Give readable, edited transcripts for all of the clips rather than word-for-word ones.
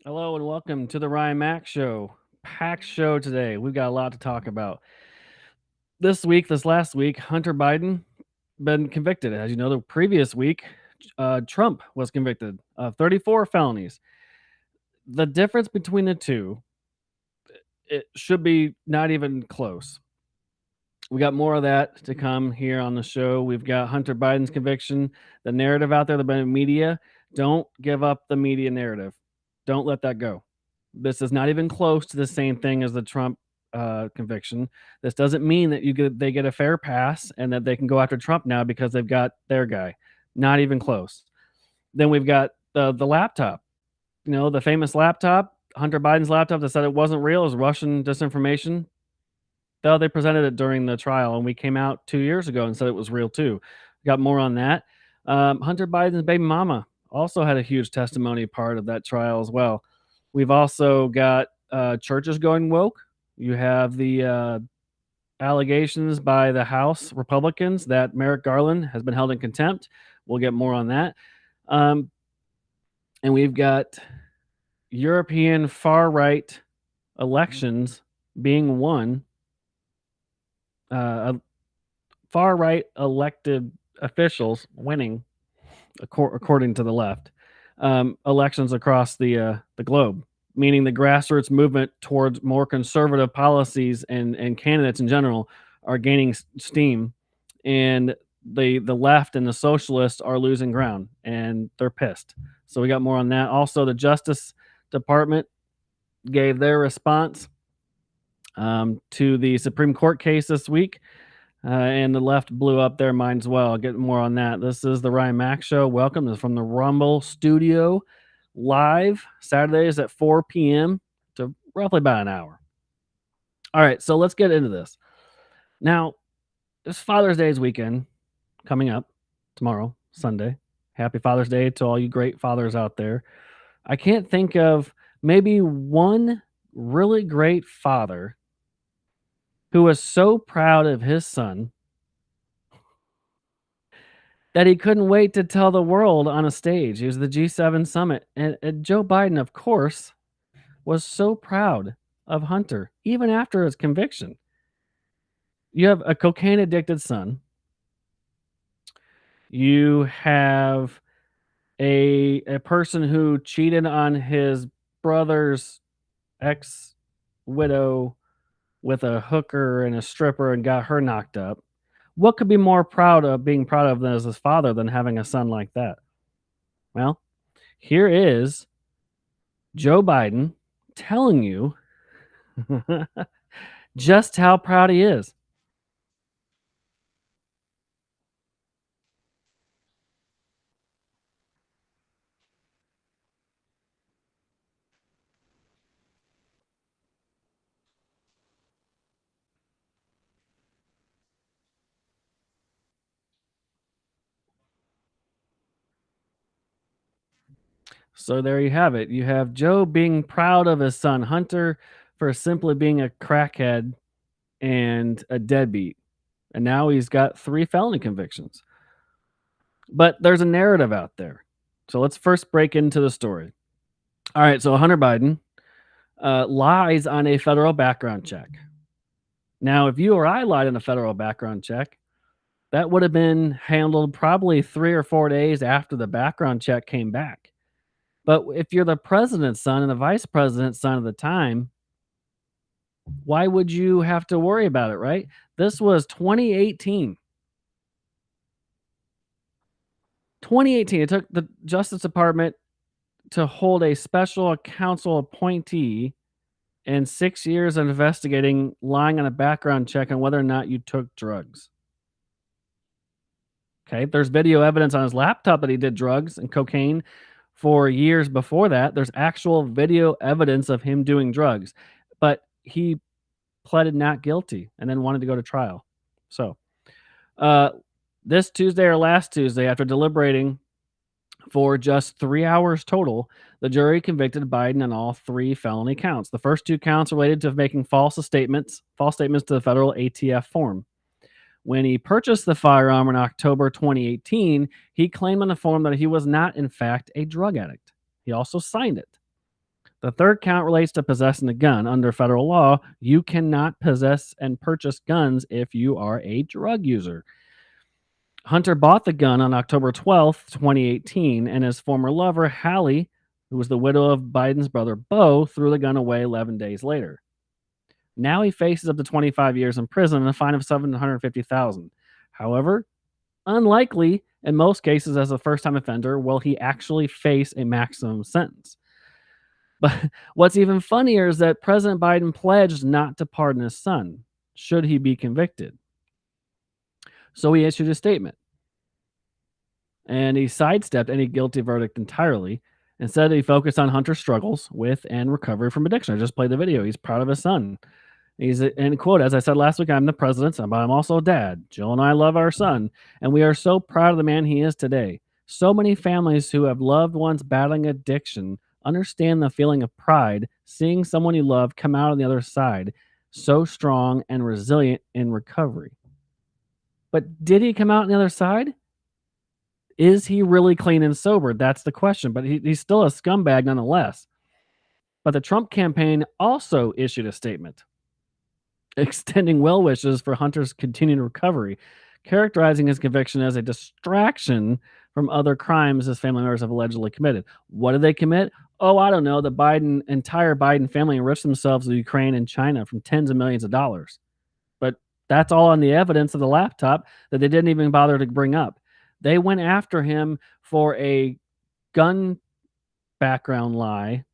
Hello and welcome to the Ryan Mack Show. Packed show today. We've got a lot to talk about. This last week, Hunter Biden been convicted. As you know, the previous week, Trump was convicted of 34 felonies. The difference between the two, it should be not even close. We got more of that to come here on the show. We've got Hunter Biden's conviction, the narrative out there, the media. Don't give up the media narrative. Don't let that go. This is not even close to the same thing as the Trump conviction. This doesn't mean that they get a fair pass and that they can go after Trump now because they've got their guy. Not even close. Then we've got the laptop. You know, the famous laptop, Hunter Biden's laptop that said it wasn't real, it was Russian disinformation. Though they presented it during the trial, and we came out 2 years ago and said it was real too. Got more on that. Hunter Biden's baby mama also had a huge testimony part of that trial as well. We've also got churches going woke. You have the allegations by the House Republicans that Merrick Garland has been held in contempt. We'll get more on that. And we've got European far right elections being won. Far right elected officials winning, according to the left, elections across the globe, meaning the grassroots movement towards more conservative policies and candidates in general are gaining steam, and the left and the socialists are losing ground, and they're pissed. So we got more on that. Also, the Justice Department gave their response to the Supreme Court case this week, and the left blew up their mind as well. I'll get more on that. This is the Ryan Mack Show. Welcome. This is from the Rumble Studio, live Saturdays at 4 p.m. to roughly about an hour. All right, so let's get into this. Now, this Father's Day's weekend coming up tomorrow, Sunday. Happy Father's Day to all you great fathers out there. I can't think of maybe one really great father who was so proud of his son that he couldn't wait to tell the world on a stage. He was the G7 summit. And Joe Biden, of course, was so proud of Hunter, even after his conviction. You have a cocaine addicted son. You have a person who cheated on his brother's ex widow with a hooker and a stripper and got her knocked up. What could be more being proud of than as his father than having a son like that? Well, here is Joe Biden telling you just how proud he is. So there you have it. You have Joe being proud of his son Hunter for simply being a crackhead and a deadbeat. And now he's got 3 felony convictions. But there's a narrative out there. So let's first break into the story. All right, so Hunter Biden lies on a federal background check. Now, if you or I lied on a federal background check, that would have been handled probably 3 or 4 days after the background check came back. But if you're the president's son and the vice president's son at the time, why would you have to worry about it, right? This was 2018. 2018. It took the Justice Department to hold a special counsel appointee and 6 years of investigating lying on a background check on whether or not you took drugs. Okay, there's video evidence on his laptop that he did drugs and cocaine for years before that. There's actual video evidence of him doing drugs, but he pleaded not guilty and then wanted to go to trial. So, this Tuesday or last Tuesday, after deliberating for just 3 hours total, the jury convicted Biden on all 3 felony counts. The first 2 counts related to making false statements to the federal ATF form. When he purchased the firearm in October 2018, he claimed on the form that he was not, in fact, a drug addict. He also signed it. The third count relates to possessing a gun. Under federal law, you cannot possess and purchase guns if you are a drug user. Hunter bought the gun on October 12th, 2018, and his former lover, Hallie, who was the widow of Biden's brother Beau, threw the gun away 11 days later. Now he faces up to 25 years in prison and a fine of $750,000. However, unlikely in most cases as a first-time offender will he actually face a maximum sentence. But what's even funnier is that President Biden pledged not to pardon his son should he be convicted. So he issued a statement and he sidestepped any guilty verdict entirely. Instead, he focused on Hunter's struggles with and recovery from addiction. I just played the video. He's proud of his son. He's in quote, as I said last week, I'm the president, but I'm also a dad. Jill and I love our son, and we are so proud of the man he is today. So many families who have loved ones battling addiction understand the feeling of pride seeing someone you love come out on the other side, so strong and resilient in recovery. But did he come out on the other side? Is he really clean and sober? That's the question. But he's still a scumbag nonetheless. But the Trump campaign also issued a statement extending well wishes for Hunter's continued recovery, characterizing his conviction as a distraction from other crimes his family members have allegedly committed. What did they commit? Oh, I don't know. The entire Biden family enriched themselves in Ukraine and China from tens of millions of dollars. But that's all on the evidence of the laptop that they didn't even bother to bring up. They went after him for a gun background lie.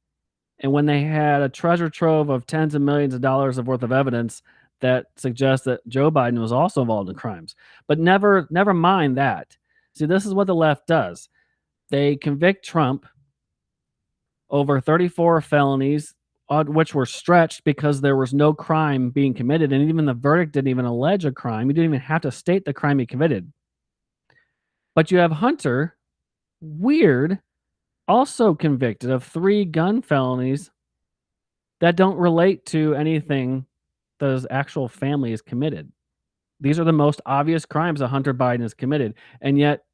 And when they had a treasure trove of tens of millions of dollars of worth of evidence that suggests that Joe Biden was also involved in crimes. But never mind that. See, this is what the left does. They convict Trump over 34 felonies, which were stretched because there was no crime being committed. And even the verdict didn't even allege a crime. You didn't even have to state the crime he committed. But you have Hunter, weird, also convicted of 3 gun felonies that don't relate to anything that his actual family has committed. These are the most obvious crimes that Hunter Biden has committed. And yet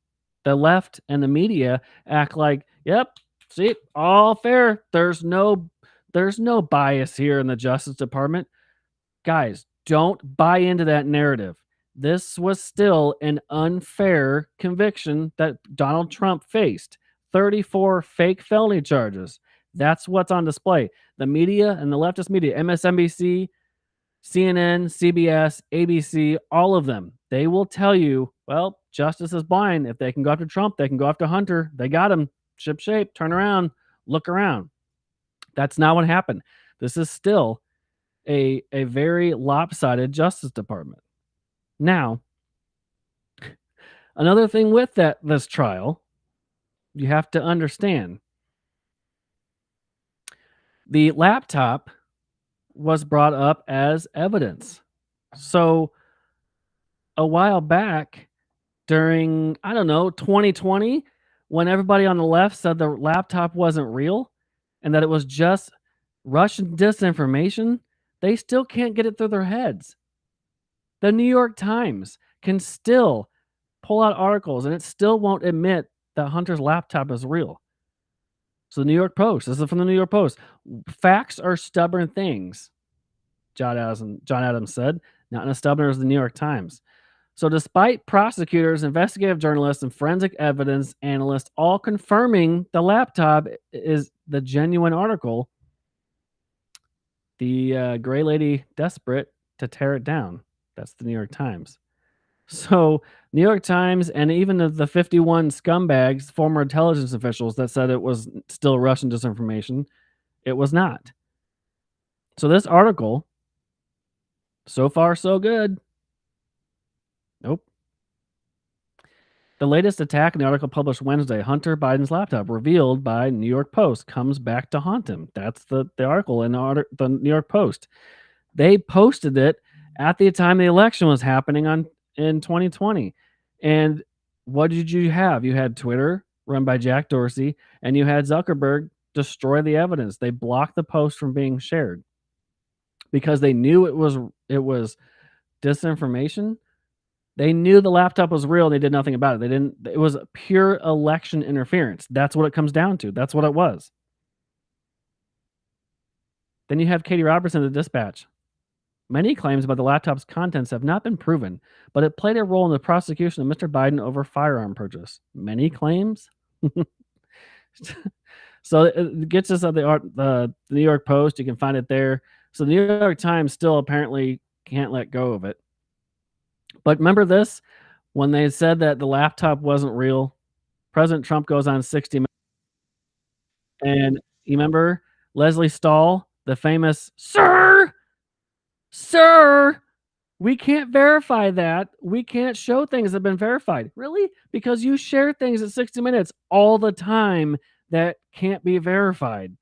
the left and the media act like, yep, see, all fair. There's no bias here in the Justice Department. Guys, don't buy into that narrative. This was still an unfair conviction that Donald Trump faced. 34 fake felony charges. That's what's on display. The media and the leftist media, MSNBC, CNN, CBS, ABC, all of them, they will tell you, well, justice is blind. If they can go after Trump, they can go after Hunter. They got him. Ship shape, turn around, look around. That's not what happened. This is still a very lopsided Justice Department. Now, another thing with this trial, you have to understand. The laptop was brought up as evidence. So a while back during, 2020, when everybody on the left said the laptop wasn't real and that it was just Russian disinformation, they still can't get it through their heads. The New York Times can still pull out articles and it still won't admit that Hunter's laptop is real. So the New York Post, this is from the New York Post. Facts are stubborn things, John Adams said, not as stubborn as the New York Times. So despite prosecutors, investigative journalists, and forensic evidence analysts all confirming the laptop is the genuine article, the gray lady desperate to tear it down. That's the New York Times. So New York Times and even the 51 scumbags, former intelligence officials that said it was still Russian disinformation, it was not. So this article, so far so good. Nope. The latest attack in the article published Wednesday, Hunter Biden's laptop revealed by New York Post comes back to haunt him. That's the article in the New York Post. They posted it at the time the election was happening in 2020. And what did you have? You had Twitter run by Jack Dorsey, and you had Zuckerberg destroy the evidence. They blocked the post from being shared because they knew it was disinformation. They knew the laptop was real and they did nothing about it. It was pure election interference. That's what it comes down to. That's what it was. Then you have Katie Robertson of the Dispatch. Many claims about the laptop's contents have not been proven, but it played a role in the prosecution of Mr. Biden over firearm purchase. Many claims? So it gets us at the New York Post. You can find it there. So the New York Times still apparently can't let go of it. But remember this when they said that the laptop wasn't real, President Trump goes on 60 Minutes, and you remember Leslie Stahl, the famous sir, we can't verify that. We can't show things that have been verified. Really? Because you share things at 60 Minutes all the time that can't be verified.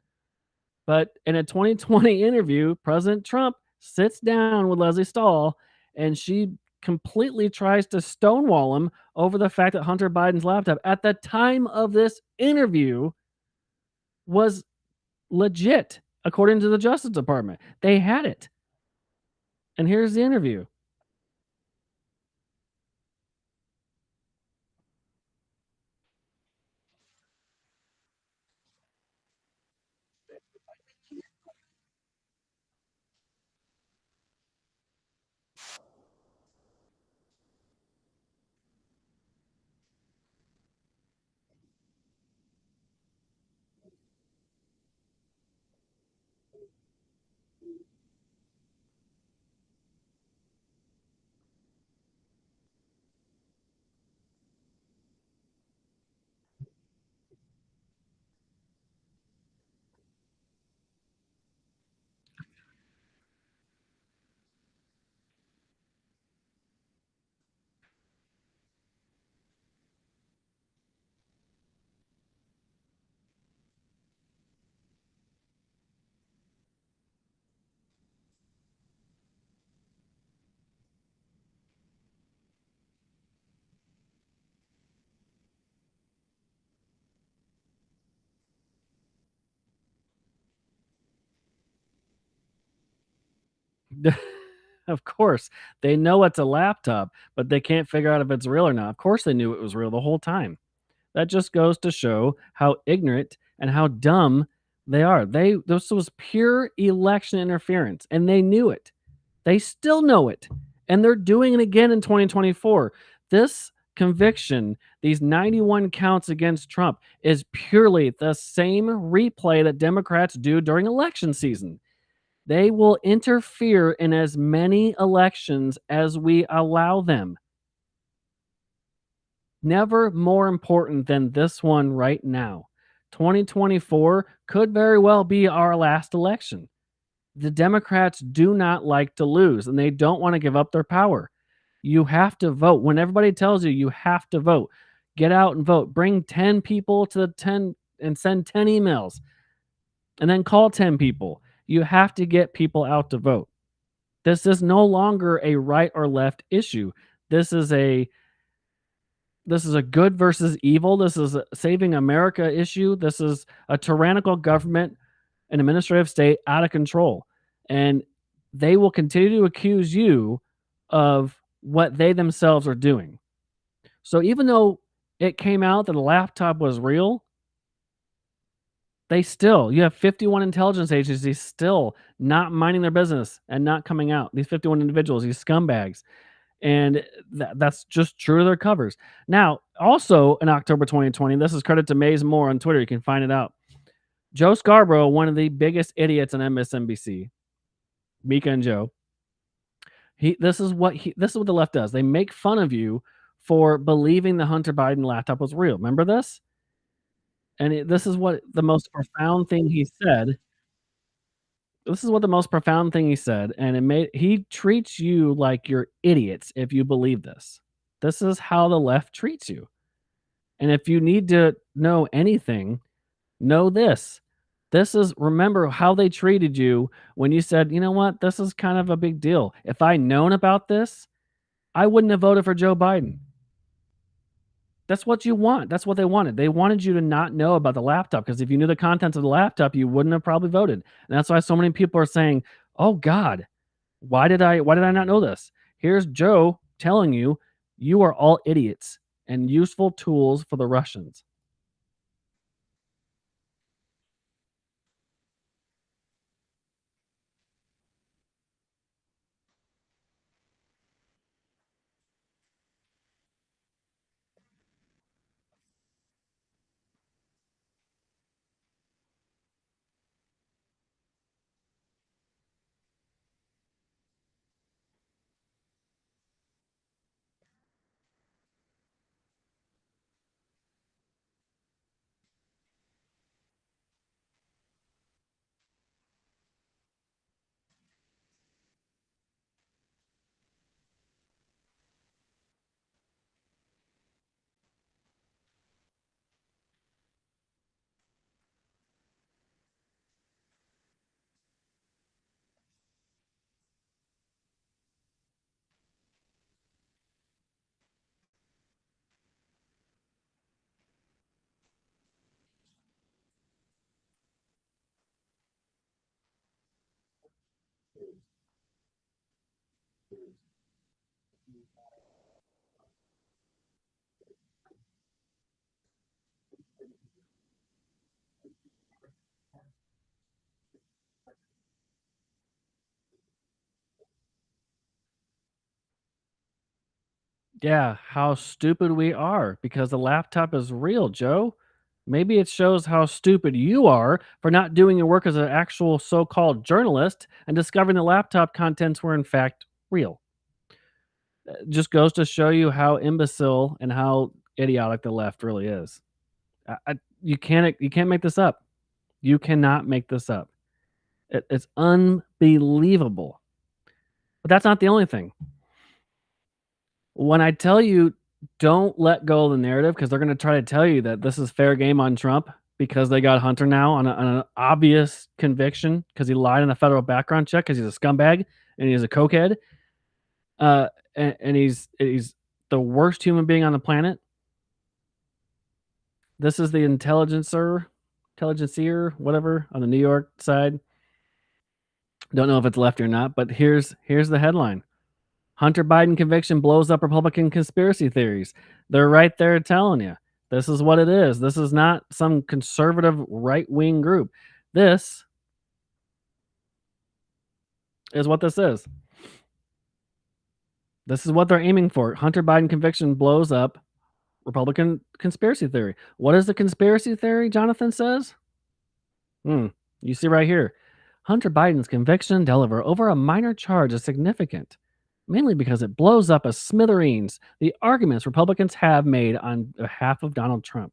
But in a 2020 interview, President Trump sits down with Leslie Stahl and she completely tries to stonewall him over the fact that Hunter Biden's laptop at the time of this interview was legit, according to the Justice Department. They had it. And here's the interview. Of course, they know it's a laptop, but they can't figure out if it's real or not. Of course, they knew it was real the whole time. That just goes to show how ignorant and how dumb they are. This was pure election interference, and they knew it. They still know it, and they're doing it again in 2024. This conviction, these 91 counts against Trump, is purely the same replay that Democrats do during election season. They will interfere in as many elections as we allow them. Never more important than this one right now. 2024 could very well be our last election. The Democrats do not like to lose and they don't want to give up their power. You have to vote. When everybody tells you you have to vote, get out and vote. Bring 10 people to the 10 and send 10 emails and then call 10 people. You have to get people out to vote. This is no longer a right or left issue. This is a good versus evil. This is a saving America issue. This is a tyrannical government, an administrative state out of control. And they will continue to accuse you of what they themselves are doing. So even though it came out that a laptop was real, you have 51 intelligence agencies still not minding their business and not coming out. These 51 individuals, these scumbags. And that's just true of their covers. Now, also in October 2020, this is credit to Maze Moore on Twitter. You can find it out. Joe Scarborough, one of the biggest idiots on MSNBC, Mika and Joe. This is what the left does. They make fun of you for believing the Hunter Biden laptop was real. Remember this? And this is what the most profound thing he said. This is what the most profound thing he said, and he treats you like you're idiots if you believe this. This is how the left treats you. And if you need to know anything, know this. Remember how they treated you when you said, you know what, this is kind of a big deal. If I known about this, I wouldn't have voted for Joe Biden. That's what you want. That's what they wanted. They wanted you to not know about the laptop because if you knew the contents of the laptop, you wouldn't have probably voted. And that's why so many people are saying, "Oh God, why did I not know this?" Here's Joe telling you, you are all idiots and useful tools for the Russians. Yeah, how stupid we are because the laptop is real, Joe. Maybe it shows how stupid you are for not doing your work as an actual so called journalist and discovering the laptop contents were in fact real. Just goes to show you how imbecile and how idiotic the left really is. You can't make this up. You cannot make this up. It's unbelievable. But that's not the only thing. When I tell you don't let go of the narrative because they're going to try to tell you that this is fair game on Trump because they got Hunter now on an obvious conviction because he lied on a federal background check because he's a scumbag and he's a cokehead, and he's the worst human being on the planet. This is the intelligencer, whatever, on the New York side. Don't know if it's lefty or not, but here's the headline: Hunter Biden conviction blows up Republican conspiracy theories. They're right there telling you this is what it is. This is not some conservative right wing group. This is what this is. This is what they're aiming for. Hunter Biden conviction blows up Republican conspiracy theory. What is the conspiracy theory, Jonathan says? You see right here. Hunter Biden's conviction deliver over a minor charge is significant, mainly because it blows up as smithereens the arguments Republicans have made on behalf of Donald Trump.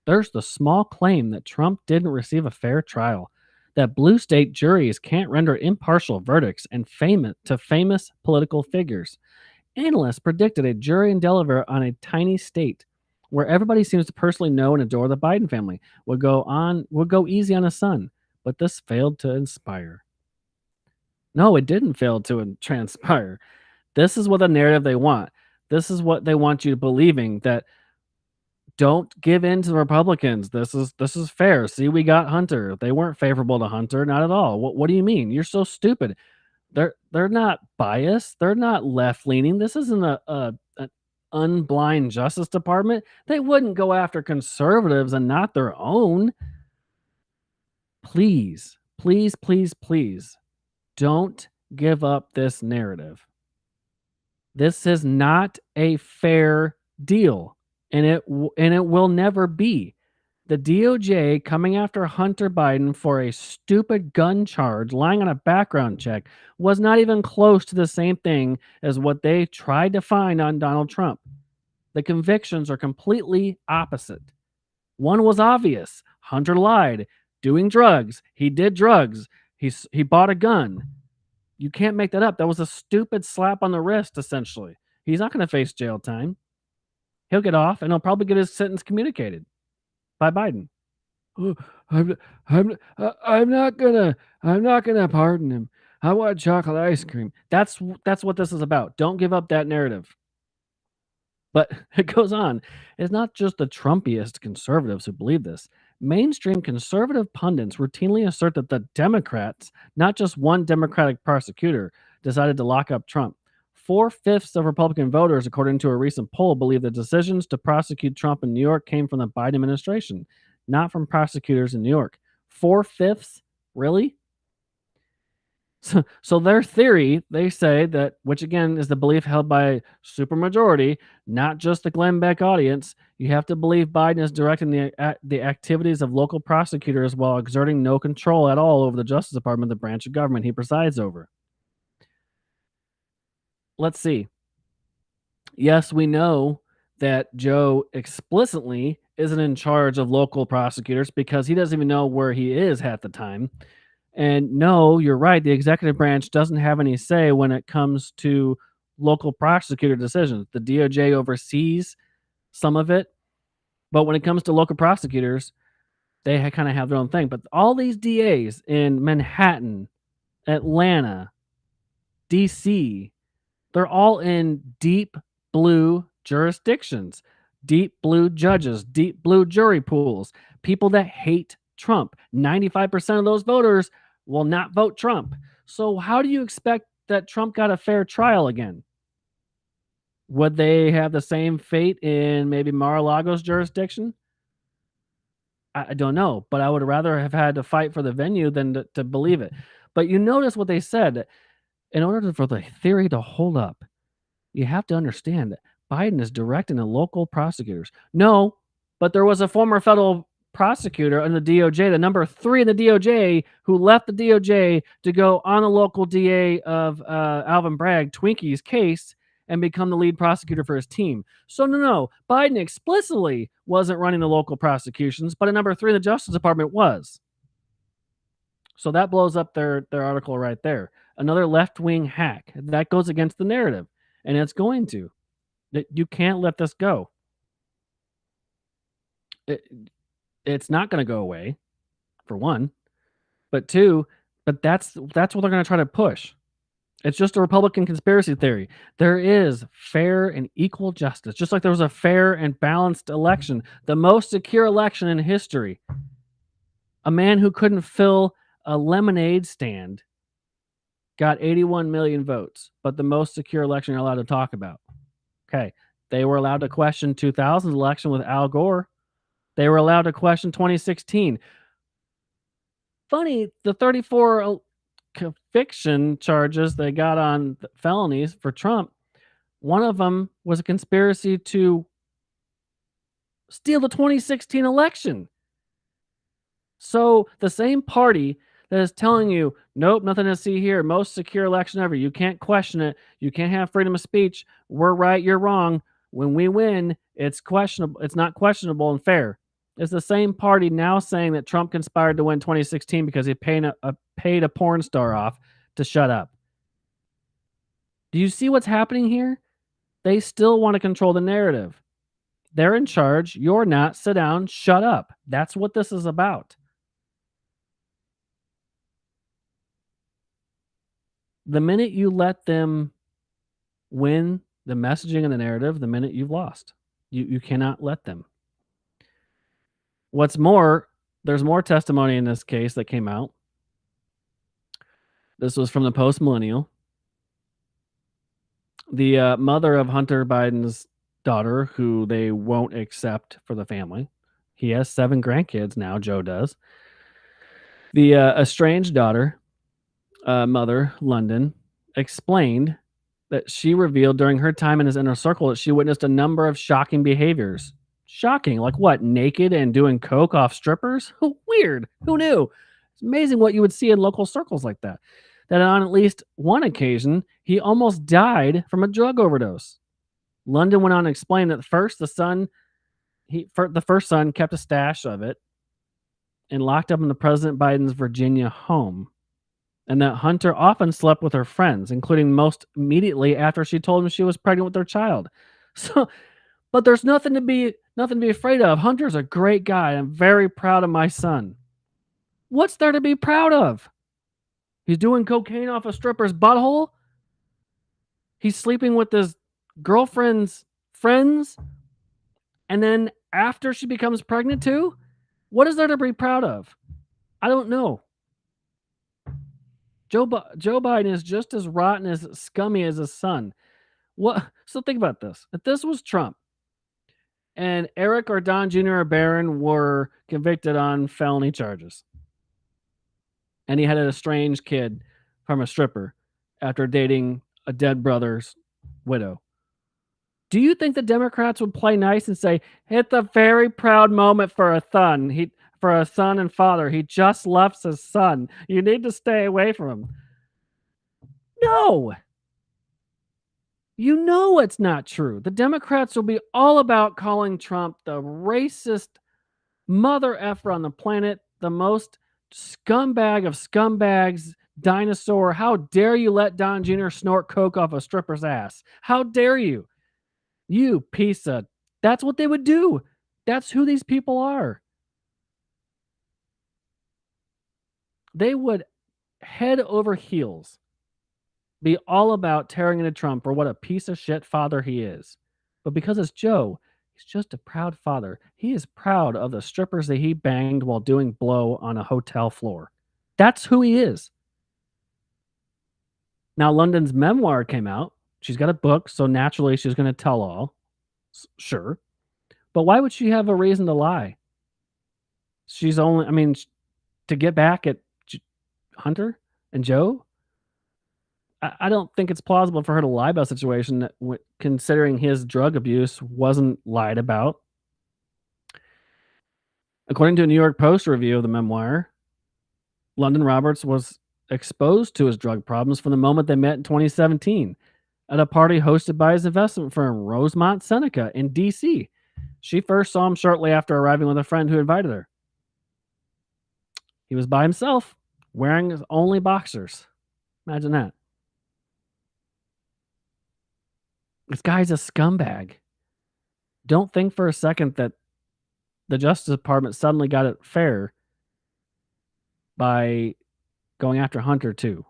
There's the small claim that Trump didn't receive a fair trial, that blue state juries can't render impartial verdicts and famous political figures. Analysts predicted a jury in Delaware on a tiny state where everybody seems to personally know and adore the Biden family would go easy on his son, but this failed to inspire. No, it didn't fail to transpire. This is what the narrative they want. This is what they want you believing that don't give in to the Republicans. This is fair. See, we got Hunter. They weren't favorable to Hunter, not at all. What do you mean? You're so stupid. They're not biased. They're not left leaning. This isn't an unblind Justice Department. They wouldn't go after conservatives and not their own. Please, please, please, please don't give up this narrative. This is not a fair deal, and it will never be. The DOJ coming after Hunter Biden for a stupid gun charge lying on a background check was not even close to the same thing as what they tried to find on Donald Trump. The convictions are completely opposite. One was obvious. Hunter lied, doing drugs. He did drugs. He bought a gun. You can't make that up. That was a stupid slap on the wrist, essentially. He's not going to face jail time. He'll get off, and he'll probably get his sentence communicated by Biden. "Oh, I'm not gonna pardon him. I want chocolate ice cream." That's what this is about. Don't give up that narrative. But it goes on. It's not just the Trumpiest conservatives who believe this. Mainstream conservative pundits routinely assert that the Democrats, not just one Democratic prosecutor, decided to lock up Trump. 4/5 of Republican voters, according to a recent poll, believe the decisions to prosecute Trump in New York came from the Biden administration, not from prosecutors in New York. 4/5? Really? So their theory, they say that, which again is the belief held by supermajority, not just the Glenn Beck audience, you have to believe Biden is directing the activities of local prosecutors while exerting no control at all over the Justice Department, the branch of government he presides over. Let's see. Yes, we know that Joe explicitly isn't in charge of local prosecutors because he doesn't even know where he is half the time. And no, you're right. The executive branch doesn't have any say when it comes to local prosecutor decisions. The DOJ oversees some of it, but when it comes to local prosecutors, they kind of have their own thing. But all these DAs in Manhattan, Atlanta, DC, they're all in deep blue jurisdictions, deep blue judges, deep blue jury pools, people that hate Trump. 95% of those voters will not vote Trump. So how do you expect that Trump got a fair trial again? Would they have the same fate in maybe Mar-a-Lago's jurisdiction? I don't know, but I would rather have had to fight for the venue than to believe it. But you notice what they said, in order for the theory to hold up, you have to understand that Biden is directing the local prosecutors. No, but there was a former federal prosecutor in the DOJ, the number 3 in the DOJ, who left the DOJ to go on the local DA of Alvin Bragg, Twinkie's case, and become the lead prosecutor for his team. So no, Biden explicitly wasn't running the local prosecutions, but a number 3 in the Justice Department was. So that blows up their article right there. Another left-wing hack. That goes against the narrative, and it's going to. That you can't let this go. It, it's not going to go away, for one, but two, but that's what they're going to try to push. It's just a Republican conspiracy theory. There is fair and equal justice, just like there was a fair and balanced election, the most secure election in history. A man who couldn't fill a lemonade stand got 81 million votes, but the most secure election you're allowed to talk about. Okay. They were allowed to question 2000's election with Al Gore. They were allowed to question 2016. Funny, the 34 conviction charges they got on felonies for Trump, one of them was a conspiracy to steal the 2016 election. So the same party that is telling you, nope, nothing to see here, most secure election ever, you can't question it, you can't have freedom of speech, we're right, you're wrong. When we win, it's questionable, it's not questionable and fair. It's the same party now saying that Trump conspired to win 2016 because he paid a porn star off to shut up. Do you see what's happening here? They still want to control the narrative. They're in charge. You're not. Sit down. Shut up. That's what this is about. The minute you let them win the messaging and the narrative, the minute you've lost. You cannot let them. What's more, there's more testimony in this case that came out. This was from the Post Millennial. The mother of Hunter Biden's daughter, who they won't accept for the family. He has 7 grandkids now, Joe does. The estranged daughter, mother, London, explained that she revealed during her time in his inner circle that she witnessed a number of shocking behaviors. Shocking, like what? Naked and doing coke off strippers? Weird. Who knew? It's amazing what you would see in local circles like that. That on at least one occasion, he almost died from a drug overdose. London went on to explain that first the first son kept a stash of it and locked up in the President Biden's Virginia home, and that Hunter often slept with her friends, including most immediately after she told him she was pregnant with their child. So, but there's nothing to be afraid of. Hunter's a great guy. I'm very proud of my son. What's there to be proud of? He's doing cocaine off a stripper's butthole. He's sleeping with his girlfriend's friends. And then after she becomes pregnant too? What is there to be proud of? I don't know. Joe Biden is just as rotten, as scummy as his son. What? So think about this. If this was Trump and Eric or Don Jr. or Barron were convicted on felony charges, and he had an estranged kid from a stripper after dating a dead brother's widow, do you think the Democrats would play nice and say, "It's a very proud moment for a son. For a son and father. He just loves his son. You need to stay away from him"? No. You know it's not true. The Democrats will be all about calling Trump the racist mother effer on the planet, the most scumbag of scumbags, dinosaur. How dare you let Don Jr. snort coke off a stripper's ass? How dare you? You piece of... That's what they would do. That's who these people are. They would head over heels be all about tearing into Trump for what a piece of shit father he is. But because it's Joe, he's just a proud father. He is proud of the strippers that he banged while doing blow on a hotel floor. That's who he is. Now London's memoir came out. She's got a book, so naturally she's gonna tell all. Sure. But why would she have a reason to lie? She's only I mean, to get back at Hunter and Joe? I don't think it's plausible for her to lie about a situation that considering his drug abuse wasn't lied about. According to a New York Post review of the memoir, London Roberts was exposed to his drug problems from the moment they met in 2017 at a party hosted by his investment firm, Rosemont Seneca, in D.C. She first saw him shortly after arriving with a friend who invited her. He was by himself, wearing his only boxers. Imagine that. This guy's a scumbag. Don't think for a second that the Justice Department suddenly got it fair by going after Hunter too.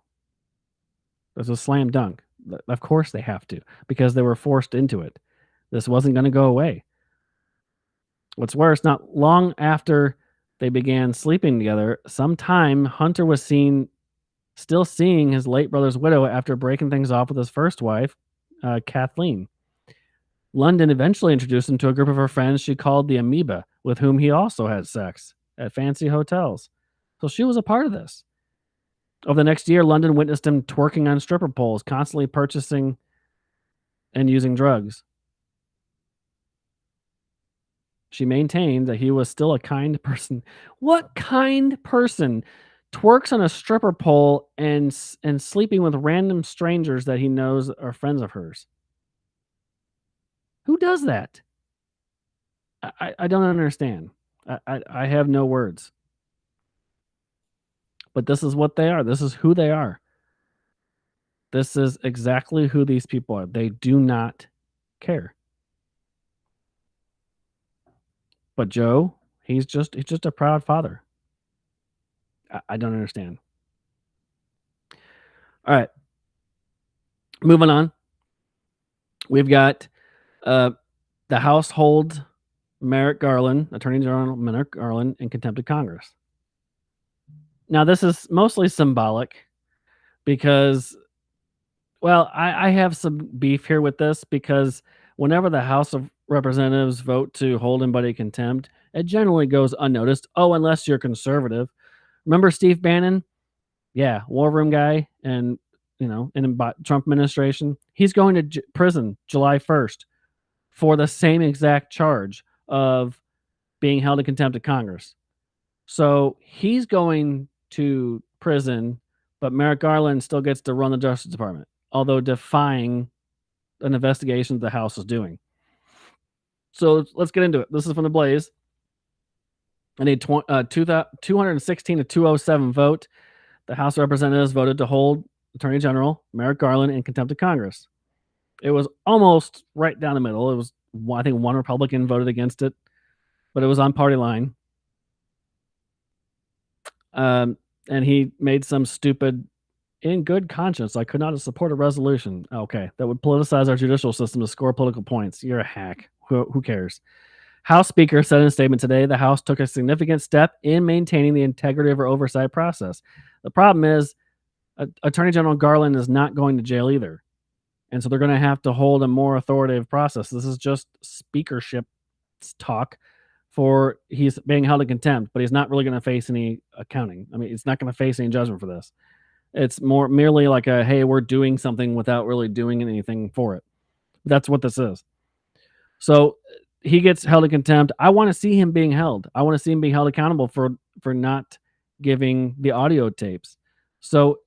It was a slam dunk. Of course they have to, because they were forced into it. This wasn't going to go away. What's worse, not long after they began sleeping together, sometime Hunter was still seeing his late brother's widow after breaking things off with his first wife, Kathleen. London eventually introduced him to a group of her friends she called the Amoeba, with whom he also had sex at fancy hotels. So she was a part of this. Over the next year, London witnessed him twerking on stripper poles, constantly purchasing and using drugs. She maintained that he was still a kind person. What kind person twerks on a stripper pole and sleeping with random strangers that he knows are friends of hers? Who does that? I don't understand. I have no words. But this is what they are. This is who they are. This is exactly who these people are. They do not care. But Joe, he's just a proud father. I don't understand. All right, moving on. We've got uh, the household Merrick Garland, Attorney General Merrick Garland, in contempt of Congress. Now, this is mostly symbolic because, well, I have some beef here with this because whenever the House of Representatives vote to hold anybody in contempt, it generally goes unnoticed. Oh, unless you're conservative. Remember Steve Bannon? Yeah, war room guy, and in the Trump administration, he's going to prison July 1st for the same exact charge of being held in contempt of Congress. So he's going to prison, but Merrick Garland still gets to run the Justice Department, although defying an investigation the House is doing. So let's get into it. This is from the Blaze. In a 216 to 207 vote, the House of Representatives voted to hold Attorney General Merrick Garland in contempt of Congress. It was almost right down the middle. It was, I think, one Republican voted against it, but it was on party line. And he made some stupid, in good conscience, I could not support a resolution. Okay, that would politicize our judicial system to score political points. You're a hack. Who cares? House Speaker said in a statement today, the House took a significant step in maintaining the integrity of our oversight process. The problem is, Attorney General Garland is not going to jail either. And so they're going to have to hold a more authoritative process. This is just speakership talk for he's being held in contempt, but he's not really going to face any accounting. I mean, he's not going to face any judgment for this. It's merely like a, hey, we're doing something without really doing anything for it. That's what this is. So he gets held in contempt. I want to see him being held. I want to see him being held accountable for not giving the audio tapes. So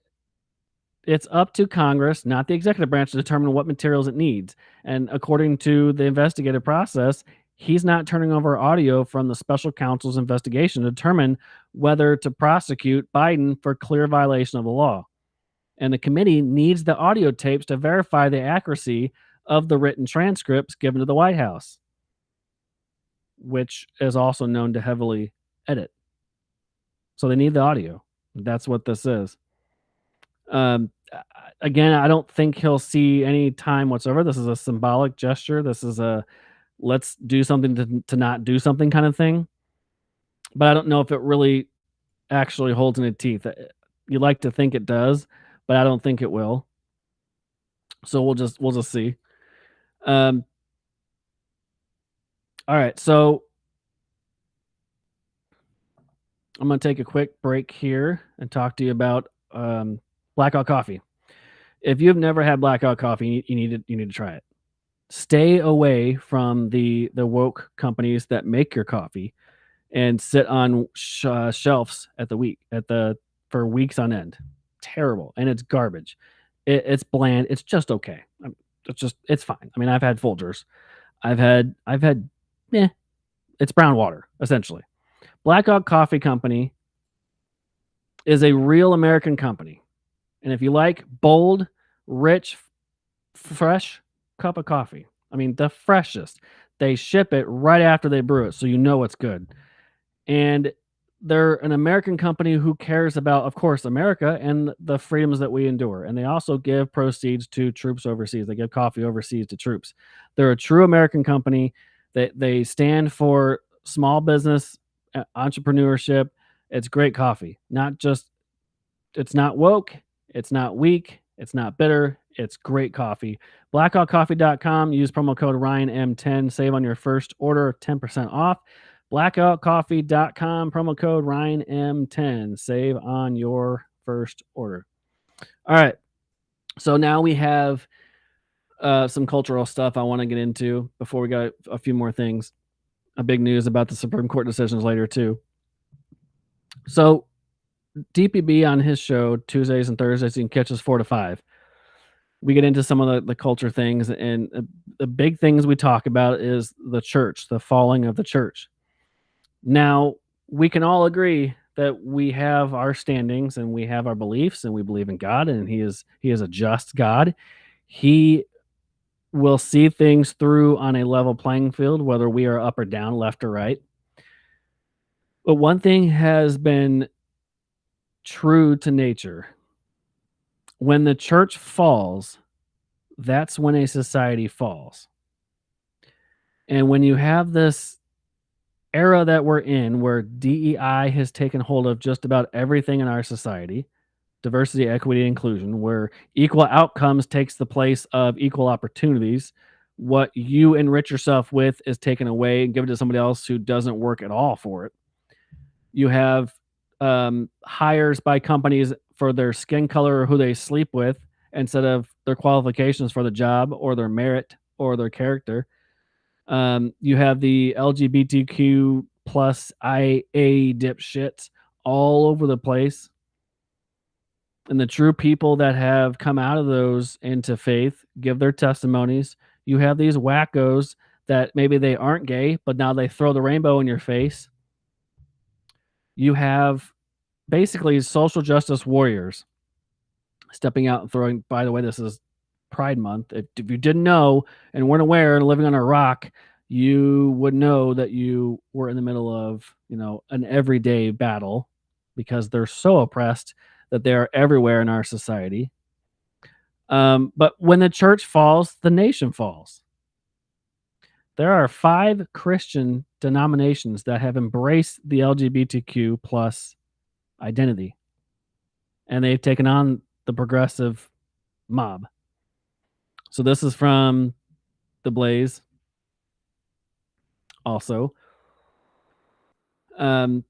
it's up to Congress, not the executive branch, to determine what materials it needs. And according to the investigative process, he's not turning over audio from the special counsel's investigation to determine whether to prosecute Biden for clear violation of the law. And the committee needs the audio tapes to verify the accuracy of the written transcripts given to the White House, which is also known to heavily edit. So they need the audio. That's what this is. Again, I don't think he'll see any time whatsoever. This is a symbolic gesture. This is a let's do something to not do something kind of thing. But I don't know if it really actually holds any teeth. You like to think it does, but I don't think it will. So we'll just see. Um, all right, so I'm gonna take a quick break here and talk to you about blackout coffee. If you've never had blackout coffee, you need to try it. Stay away from the woke companies that make your coffee and sit on shelves at the for weeks on end. Terrible, and it's garbage. It's bland. It's just okay. It's fine. I mean, I've had Folgers. I've had, eh, it's brown water essentially. Blackout Coffee Company is a real American company, and if you like bold, rich, fresh cup of coffee, I mean the freshest, they ship it right after they brew it, so you know it's good. And they're an American company who cares about, of course, America and the freedoms that we endure. And they also give proceeds to troops overseas. They give coffee overseas to troops. They're a true American company. They stand for small business entrepreneurship. It's great coffee. Not just it's not woke, it's not weak, it's not bitter, it's great coffee. Blackoutcoffee.com, use promo code RyanM10, save on your first order 10% off. Blackoutcoffee.com, promo code RyanM10, save on your first order. All right. So now we have some cultural stuff I want to get into before we got a few more things. A big news about the Supreme Court decisions later, too. So DPB on his show Tuesdays and Thursdays, you can catch us 4 to 5. We get into some of the culture things, and the big things we talk about is the church, the falling of the church. Now, we can all agree that we have our standings and we have our beliefs and we believe in God, and he is a just God. He will see things through on a level playing field, whether we are up or down, left or right. But one thing has been true to nature. When the church falls, that's when a society falls. And when you have this era that we're in where DEI has taken hold of just about everything in our society, diversity, equity, inclusion, where equal outcomes takes the place of equal opportunities. What you enrich yourself with is taken away and given to somebody else who doesn't work at all for it. You have hires by companies for their skin color or who they sleep with instead of their qualifications for the job or their merit or their character. You have the LGBTQ plus IA dipshits all over the place. And the true people that have come out of those into faith give their testimonies. You have these wackos that maybe they aren't gay, but now they throw the rainbow in your face. You have basically social justice warriors stepping out and throwing, by the way, this is Pride Month. If you didn't know and weren't aware and living on a rock, you would know that you were in the middle of, an everyday battle because they're so oppressed that they are everywhere in our society. But when the church falls, the nation falls. There are 5 Christian denominations that have embraced the LGBTQ plus identity, and they've taken on the progressive mob. So this is from The Blaze. Also, the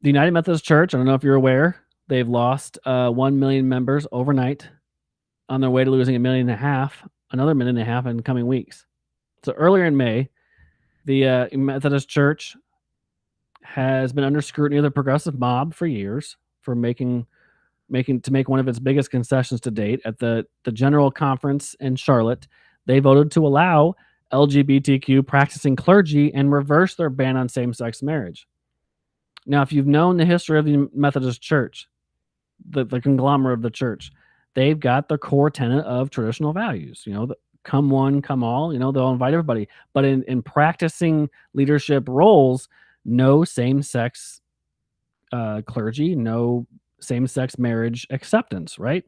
United Methodist Church, I don't know if you're aware, they've lost 1 million members overnight on their way to losing 1.5 million, another 1.5 million in coming weeks. So earlier in May, the Methodist Church has been under scrutiny of the progressive mob for years for making one of its biggest concessions to date. At the General Conference in Charlotte, they voted to allow LGBTQ practicing clergy and reverse their ban on same-sex marriage. Now, if you've known the history of the Methodist Church, the conglomerate of the church, they've got the core tenet of traditional values. Come one, come all. They'll invite everybody. But in practicing leadership roles, no same-sex clergy, no same-sex marriage acceptance, right?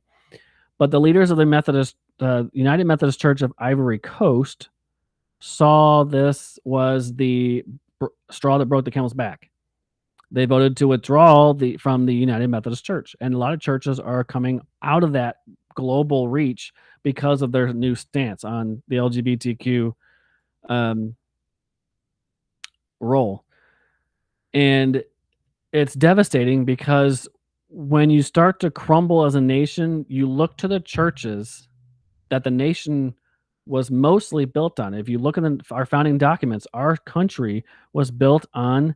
But the leaders of the United Methodist Church of Ivory Coast saw this was the straw that broke the camel's back. They voted to withdraw from the United Methodist Church, and a lot of churches are coming out of that global reach because of their new stance on the LGBTQ um, role. And it's devastating because when you start to crumble as a nation, you look to the churches that the nation was mostly built on. If you look at our founding documents, our country was built on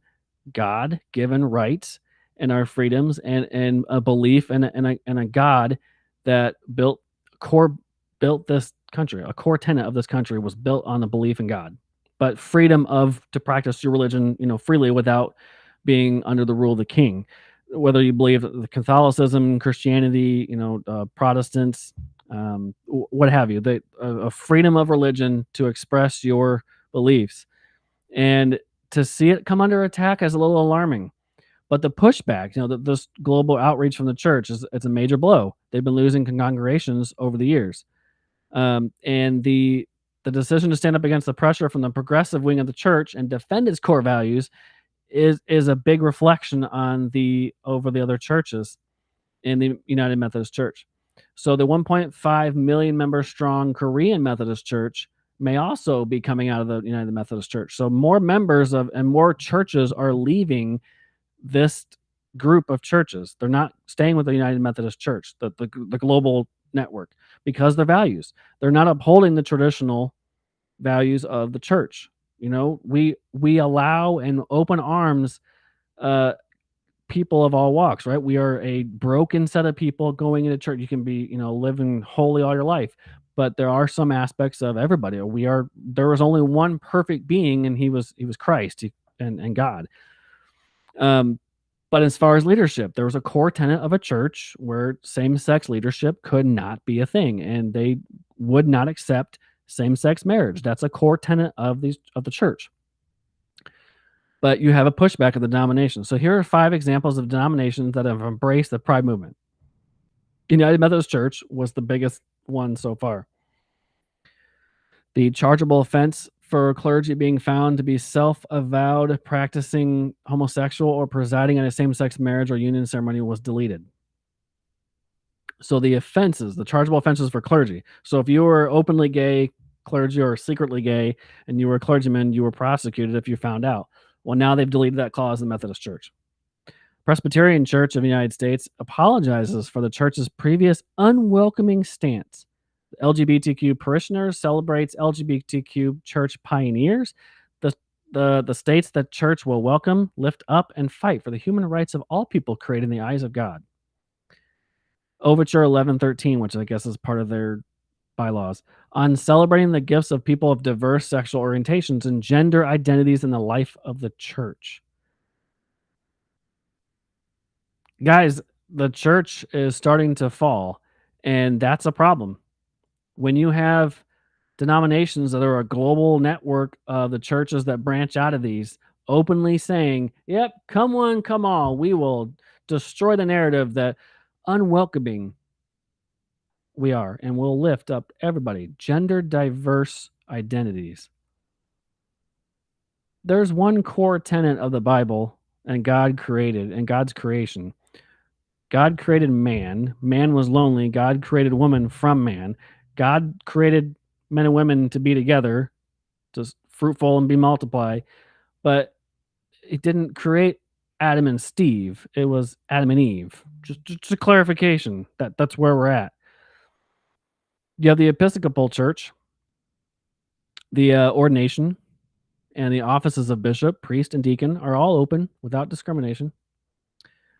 God given rights and our freedoms and a belief and a God that core built this country. A core tenet of this country was built on the belief in God, but freedom of to practice your religion, freely without being under the rule of the king. Whether you believe the Catholicism, Christianity, Protestants, what have you, a freedom of religion to express your beliefs, and to see it come under attack is a little alarming. But the pushback, this global outreach from the church it's a major blow. They've been losing congregations over the years, and the decision to stand up against the pressure from the progressive wing of the church and defend its core values is a big reflection on the over the other churches in the United Methodist Church. So the 1.5 million member strong Korean Methodist Church may also be coming out of the United Methodist Church. So more members of and more churches are leaving this group of churches. They're not staying with the United Methodist Church, the global network, because their values. They're not upholding the traditional values of the church. We allow and open arms uh, people of all walks, right? We are a broken set of people going into church. You can be, living holy all your life, but there are some aspects of everybody. There was only one perfect being, and he was Christ and God. Um, but as far as leadership, there was a core tenet of a church where same-sex leadership could not be a thing, and they would not accept same-sex marriage. That's a core tenet of the church. But you have a pushback of the denomination. So here are 5 examples of denominations that have embraced the Pride movement. United Methodist Church was the biggest one so far. The chargeable offense for clergy being found to be self-avowed practicing homosexual or presiding at a same-sex marriage or union ceremony was deleted. So the chargeable offenses for clergy. So if you were openly gay clergy or secretly gay and you were a clergyman, you were prosecuted if you found out. Well, now they've deleted that clause in the Methodist Church. Presbyterian Church of the United States apologizes for the church's previous unwelcoming stance. The LGBTQ parishioners celebrates LGBTQ church pioneers. The states that church will welcome, lift up, and fight for the human rights of all people created in the eyes of God. Overture 1113, which I guess is part of their bylaws, on celebrating the gifts of people of diverse sexual orientations and gender identities in the life of the church. Guys, the church is starting to fall, and that's a problem. When you have denominations that are a global network of the churches that branch out of these openly saying, yep, come one, come all, we will destroy the narrative that unwelcoming we are, and we'll lift up everybody, gender diverse identities. There's one core tenet of the Bible and God's creation. God created man. Man was lonely. God created woman from man. God created men and women to be together, just fruitful and be multiply. But it didn't create Adam and Steve. It was Adam and Eve. Just a clarification. That's where we're at. You have the Episcopal Church, the ordination, and the offices of bishop, priest, and deacon are all open without discrimination.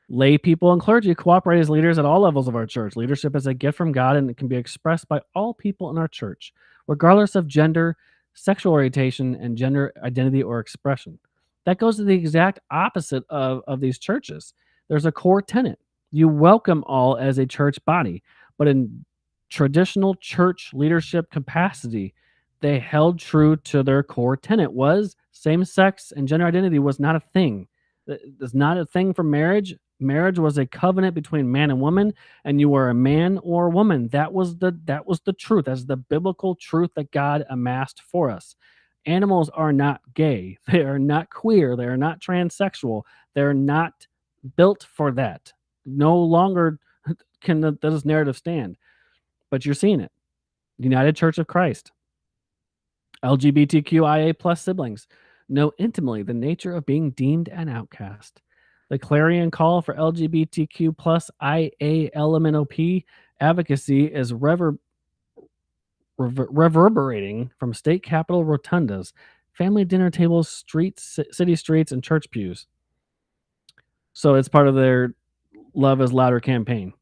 Lay people and clergy cooperate as leaders at all levels of our church. Leadership is a gift from God, and it can be expressed by all people in our church, regardless of gender, sexual orientation, and gender identity or expression. That goes to the exact opposite of these churches. There's a core tenet. You welcome all as a church body, but in traditional church leadership capacity, they held true to their core tenet was same-sex and gender identity was not a thing. It's not a thing for marriage. Marriage was a covenant between man and woman, and you were a man or a woman. That was the truth. That's the biblical truth that God amassed for us. Animals are not gay. They are not queer. They are not transsexual. They're not built for that. No longer can this narrative stand. But you're seeing it. United Church of Christ, LGBTQIA plus siblings know intimately the nature of being deemed an outcast. The clarion call for LGBTQ plus IALMNOP advocacy is reverberating from state capitol rotundas, family dinner tables, city streets, and church pews. So it's part of their Love is Louder campaign.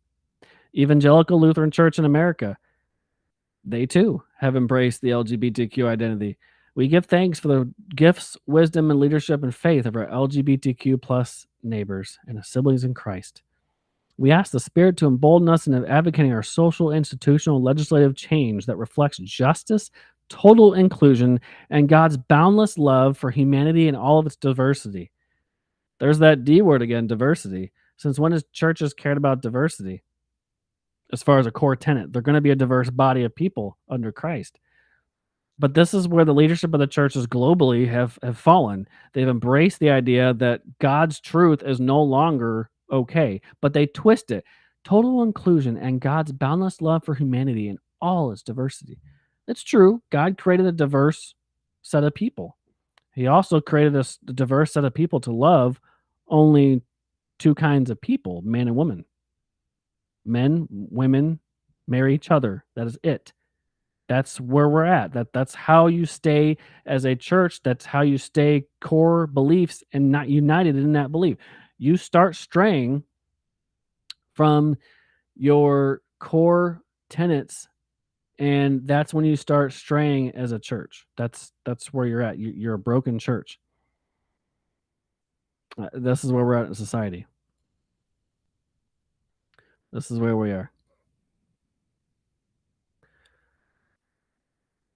Evangelical Lutheran Church in America, they too have embraced the LGBTQ identity. We give thanks for the gifts, wisdom, and leadership and faith of our LGBTQ plus neighbors and siblings in Christ. We ask the Spirit to embolden us in advocating our social, institutional, legislative change that reflects justice, total inclusion, and God's boundless love for humanity and all of its diversity. There's that D word again, diversity. Since when has churches cared about diversity? As far as a core tenet, they're going to be a diverse body of people under Christ. But this is where the leadership of the churches globally have fallen. They've embraced the idea that God's truth is no longer okay, but they twist it. Total inclusion and God's boundless love for humanity in all its diversity. It's true. God created a diverse set of people. He also created a diverse set of people to love only two kinds of people, man and woman. Men, women marry each other. That is it. That's where we're at. That's how you stay as a church. That's how you stay core beliefs and not united in that belief. You start straying from your core tenets, and that's when you start straying as a church. That's where you're at. You're a broken church. This is where we're at in society. This is where we are.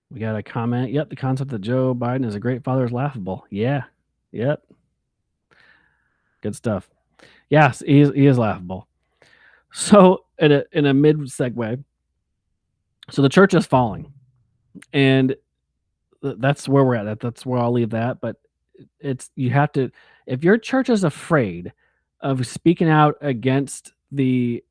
We got a comment. Yep, the concept that Joe Biden is a great father is laughable. Yeah. Yep. Good stuff. Yes, he is laughable. So in a mid segue, so the church is falling, and that's where we're at. That's where I'll leave that. But it's you have to if your church is afraid of speaking out against the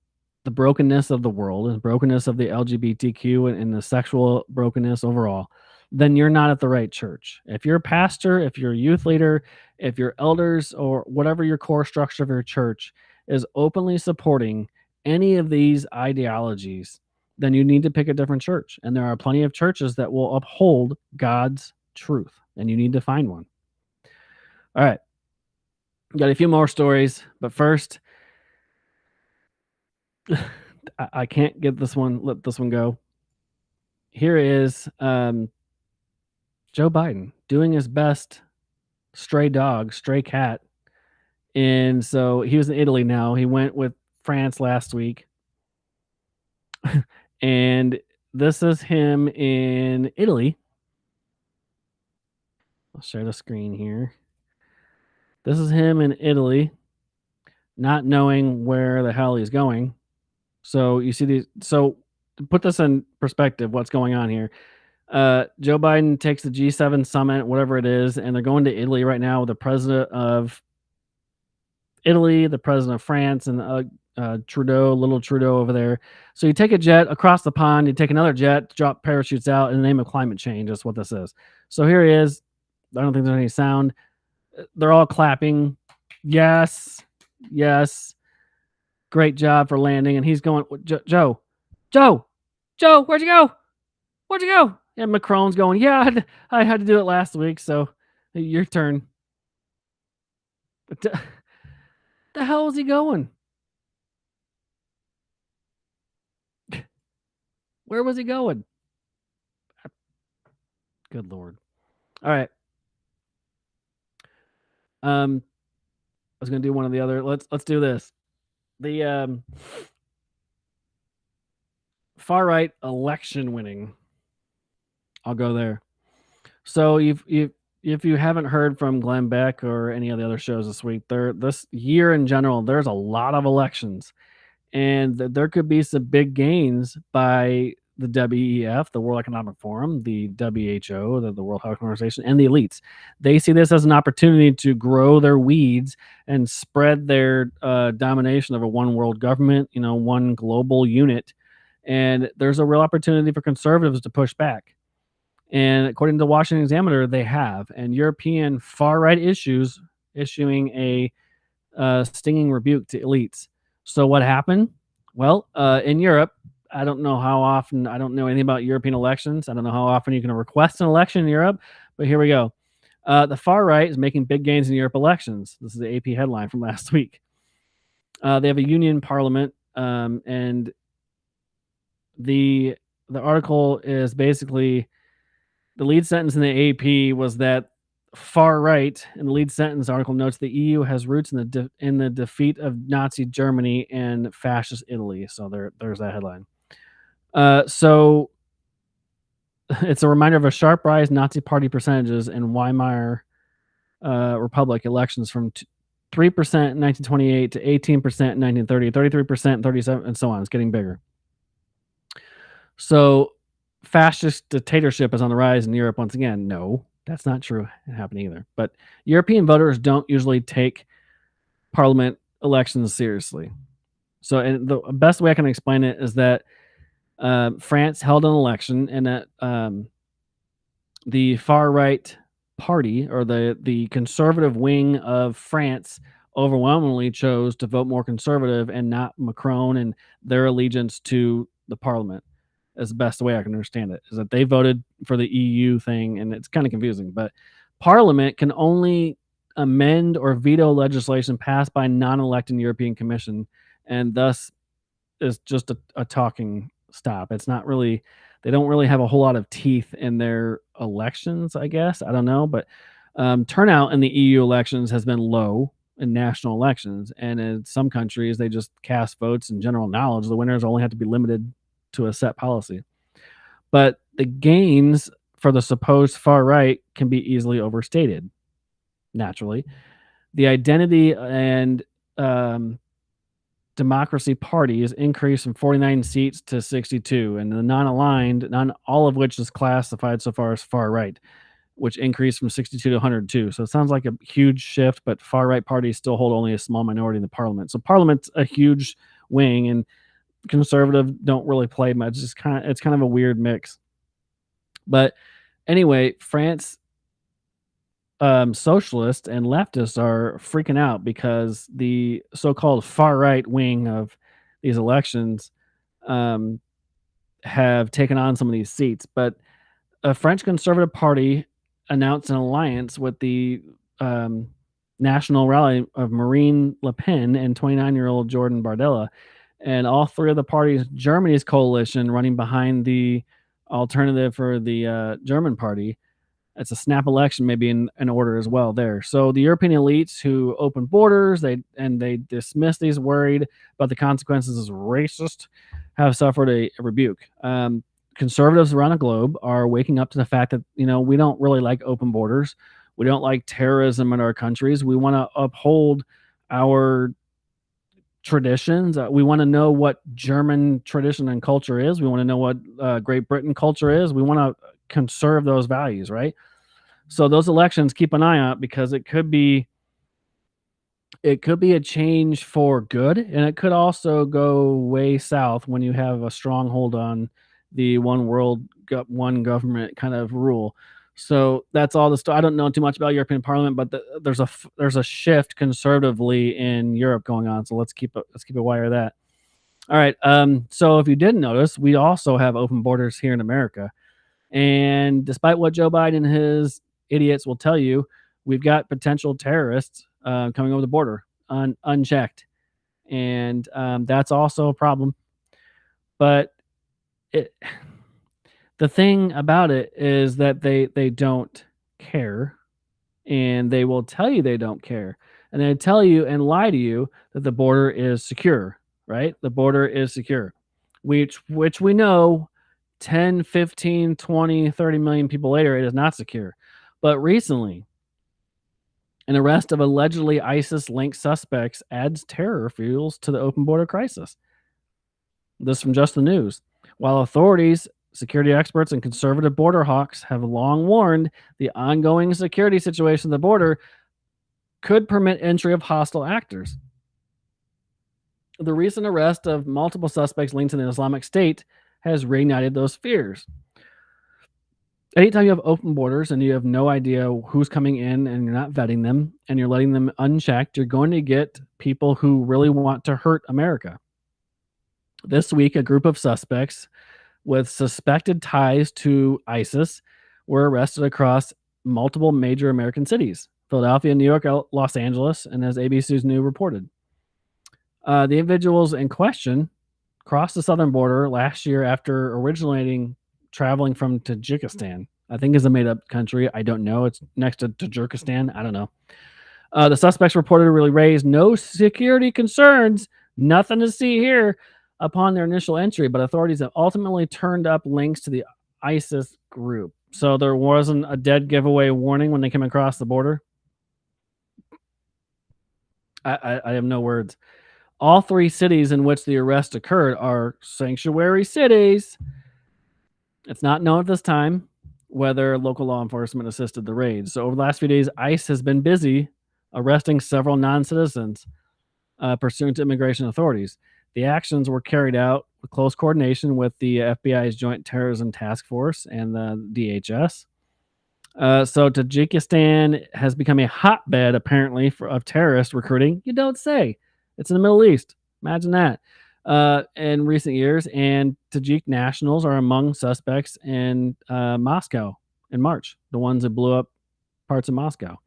brokenness of the world and brokenness of the LGBTQ and the sexual brokenness overall, then you're not at the right church. If you're a pastor, if you're a youth leader, if your elders or whatever your core structure of your church is openly supporting any of these ideologies, then you need to pick a different church. And there are plenty of churches that will uphold God's truth, and you need to find one. All right. Got a few more stories, but first, I can't get this one, let this one go. Here is Joe Biden doing his best stray dog, stray cat. And so he was in Italy now. He went with France last week. And this is him in Italy. I'll share the screen here. This is him in Italy, not knowing where the hell he's going. So you see these. So to put this in perspective, what's going on here? Joe Biden takes the G7 summit, whatever it is, and they're going to Italy right now with the president of Italy, the president of France, and Trudeau, little Trudeau over there. So you take a jet across the pond, you take another jet, drop parachutes out in the name of climate change. That's what this is. So here he is. I don't think there's any sound. They're all clapping. Yes, yes. Great job for landing. And he's going, Joe, where'd you go? Where'd you go? And Macron's going, yeah, I had to do it last week. So your turn. But the hell is he going? Where was he going? Good Lord. All right. I was gonna do one of the other. Let's do this. The far right election winning. I'll go there. So if you haven't heard from Glenn Beck or any of the other shows this week, this year in general, there's a lot of elections, and there could be some big gains by the WEF, the World Economic Forum, the WHO, the World Health Organization, and the elites. They see this as an opportunity to grow their weeds and spread their domination over one world government, one global unit. And there's a real opportunity for conservatives to push back. And according to the Washington Examiner, they have. And European far right issues issuing a stinging rebuke to elites. So what happened? Well, in Europe, I don't know how often. I don't know anything about European elections. I don't know how often you can request an election in Europe. But here we go. The far right is making big gains in Europe elections. This is the AP headline from last week. They have a union parliament, and the article is basically the lead sentence in the AP was that far right, in the lead sentence article notes the EU has roots in the defeat of Nazi Germany and fascist Italy. So there's that headline. So it's a reminder of a sharp rise in Nazi Party percentages in Weimar Republic elections from 3% in 1928 to 18% in 1930, 33%, 37, and so on. It's getting bigger. So fascist dictatorship is on the rise in Europe once again. No, that's not true. It happened either. But European voters don't usually take parliament elections seriously. So, and the best way I can explain it is that France held an election, and that the far right party, or the conservative wing of France, overwhelmingly chose to vote more conservative and not Macron and their allegiance to the parliament. Is the best way I can understand it, is that they voted for the EU thing, and it's kind of confusing. But Parliament can only amend or veto legislation passed by non-elected European Commission, and thus is just a talking stop. It's not really, they don't really have a whole lot of teeth in their elections, I guess. I don't know, but turnout in the EU elections has been low in national elections, and in some countries they just cast votes in general knowledge. The winners only have to be limited to a set policy. But the gains for the supposed far right can be easily overstated, naturally. The identity and democracy parties increased from 49 seats to 62, and the non-aligned, not all of which is classified so far as far right, which increased from 62 to 102. So it sounds like a huge shift, but far right parties still hold only a small minority in the parliament. So parliament's a huge wing, and conservative don't really play much. It's kind of a weird mix. But anyway, France socialists and leftists are freaking out because the so-called far right wing of these elections have taken on some of these seats. But a French Conservative Party announced an alliance with the National Rally of Marine Le Pen and 29-year-old Jordan Bardella. And all three of the parties, Germany's coalition running behind the alternative for the German party, it's a snap election maybe in order as well there. So the European elites who open borders, they dismiss these worried about the consequences as racist, have suffered a rebuke. Conservatives around the globe are waking up to the fact that, we don't really like open borders. We don't like terrorism in our countries. We want to uphold our traditions. We want to know what German tradition and culture is. We want to know what Great Britain culture is. We want to conserve those values, right? So those elections, keep an eye out, because it could be a change for good, and it could also go way south when you have a stronghold on the one world, one government kind of rule. So that's all the stuff. I don't know too much about European Parliament, but there's a shift conservatively in Europe going on. So let's keep a wire of that. All right. So if you didn't notice, we also have open borders here in America, and despite what Joe Biden and his idiots will tell you, we've got potential terrorists coming over the border unchecked, and that's also a problem. But the thing about it is that they don't care, and they will tell you they don't care, and they tell you and lie to you that the border is secure, right? The border is secure, which we know 10, 15, 20, 30 million people later, it is not secure. But recently, an arrest of allegedly ISIS-linked suspects adds terror fuels to the open border crisis. This from Just the News. While authorities, security experts, and conservative border hawks have long warned the ongoing security situation at the border could permit entry of hostile actors. The recent arrest of multiple suspects linked to the Islamic State has reignited those fears. Anytime you have open borders and you have no idea who's coming in and you're not vetting them and you're letting them unchecked, you're going to get people who really want to hurt America. This week, a group of suspects with suspected ties to ISIS were arrested across multiple major American cities: Philadelphia, New York, Los Angeles, and as ABC's News reported. The individuals in question crossed the southern border last year after traveling from Tajikistan. I think is a made-up country. I don't know. It's next to Tajikistan. I don't know. The suspects reportedly raised no security concerns, nothing to see here, upon their initial entry, but authorities have ultimately turned up links to the ISIS group. So there wasn't a dead giveaway warning when they came across the border. I have no words. All three cities in which the arrest occurred are sanctuary cities. It's not known at this time whether local law enforcement assisted the raids. So over the last few days, ICE has been busy arresting several non-citizens pursuant to immigration authorities. The actions were carried out with close coordination with the FBI's Joint Terrorism Task Force and the DHS. So Tajikistan has become a hotbed, apparently, of terrorist recruiting. You don't say. It's in the Middle East. Imagine that. In recent years, and Tajik nationals are among suspects in Moscow in March, the ones that blew up parts of Moscow.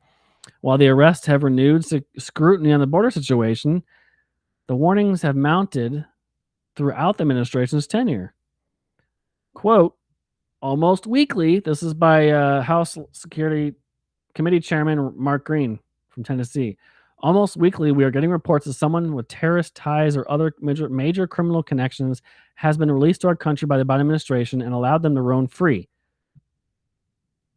While the arrests have renewed scrutiny on the border situation, the warnings have mounted throughout the administration's tenure. Quote, almost weekly, this is by House Security Committee Chairman Mark Green from Tennessee. Almost weekly, we are getting reports that someone with terrorist ties or other major criminal connections has been released to our country by the Biden administration and allowed them to roam free.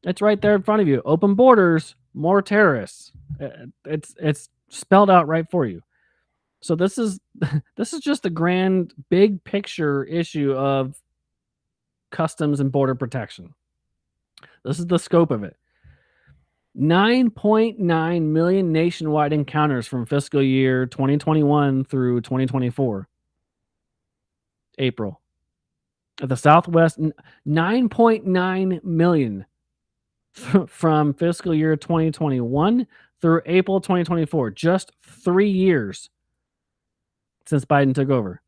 It's right there in front of you. Open borders, more terrorists. It's spelled out right for you. So this is just the grand big picture issue of customs and border protection. This is the scope of it. 9.9 million nationwide encounters from fiscal year 2021 through 2024. April. At the Southwest, 9.9 million from fiscal year 2021 through April 2024. Just 3 years since Biden took over.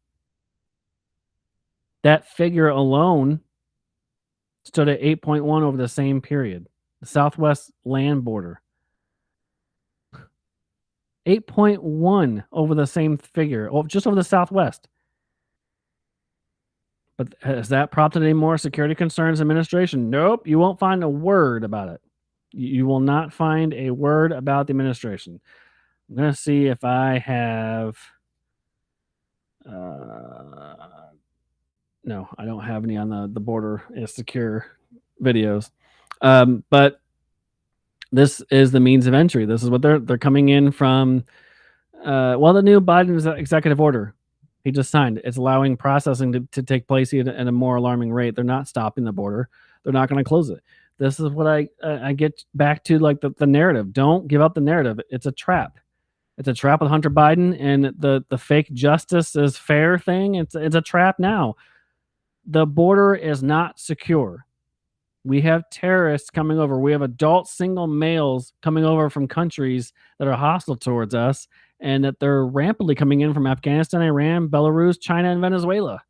That figure alone stood at 8.1 over the same period. The Southwest land border. 8.1 over the same figure, just over the Southwest. But has that prompted any more security concerns administration? Nope, you won't find a word about it. You will not find a word about the administration. I'm going to see if I have... no, I don't have any on the border is secure videos. But this is the means of entry. This is what they're coming in from. The new Biden executive order he just signed, it's allowing processing to take place at a more alarming rate. They're not stopping the border. They're not going to close it. This is what I get back to, like the narrative. Don't give up the narrative. It's a trap. It's a trap with Hunter Biden and the fake justice is fair thing. It's a trap now. The border is not secure. We have terrorists coming over. We have adult single males coming over from countries that are hostile towards us, and that they're rampantly coming in from Afghanistan, Iran, Belarus, China, and Venezuela.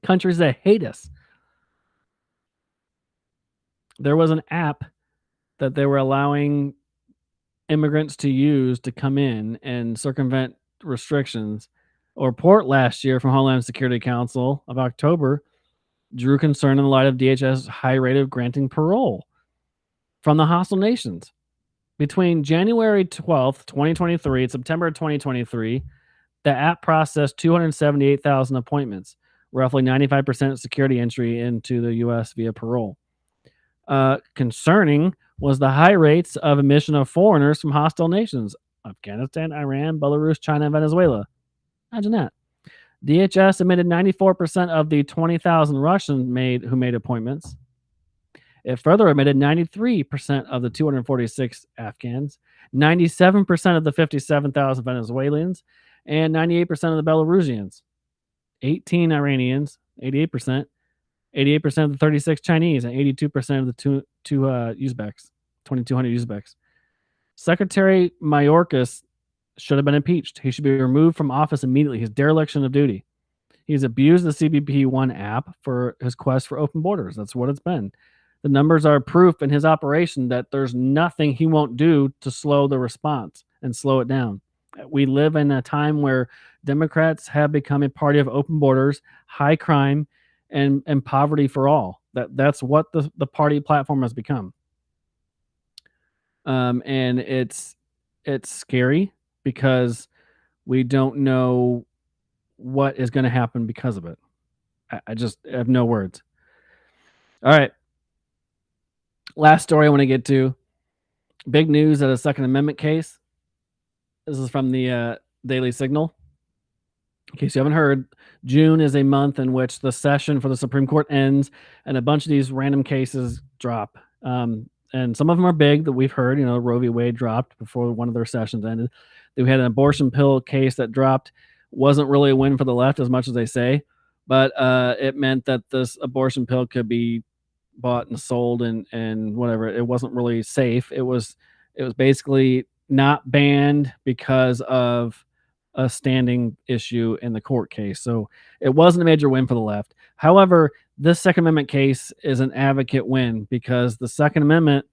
Countries that hate us. There was an app that they were allowing immigrants to use to come in and circumvent restrictions. A report last year from Homeland Security Council of October drew concern in the light of DHS' high rate of granting parole from the hostile nations. Between January 12th, 2023 and September 2023, the app processed 278,000 appointments, roughly 95% security entry into the U.S. via parole. Concerning was the high rates of admission of foreigners from hostile nations: Afghanistan, Iran, Belarus, China, and Venezuela. Imagine that. DHS admitted 94% of the 20,000 Russians who made appointments. It further admitted 93% of the 246 Afghans, 97% of the 57,000 Venezuelans, and 98% of the Belarusians. 18 Iranians, 88%, 88% of the 36 Chinese, and 82% of the two Uzbeks, 2,200 Uzbeks. Secretary Mayorkas should have been impeached. He should be removed from office immediately. His dereliction of duty. He's abused the CBP One app for his quest for open borders. That's what it's been. The numbers are proof in his operation that there's nothing he won't do to slow the response and slow it down. We live in a time where Democrats have become a party of open borders, high crime, and poverty for all. That's what the party platform has become. And it's scary because we don't know what is going to happen because of it. I just have no words. All right. Last story I want to get to. Big news at a Second Amendment case. This is from the Daily Signal. In case you haven't heard, June is a month in which the session for the Supreme Court ends and a bunch of these random cases drop. And some of them are big that we've heard. You know, Roe v. Wade dropped before one of their sessions ended. We had an abortion pill case that dropped. Wasn't really a win for the left as much as they say, but it meant that this abortion pill could be bought and sold and whatever. It wasn't really safe. It was basically not banned because of a standing issue in the court case. So it wasn't a major win for the left. However, this Second Amendment case is an advocate win because the Second Amendment,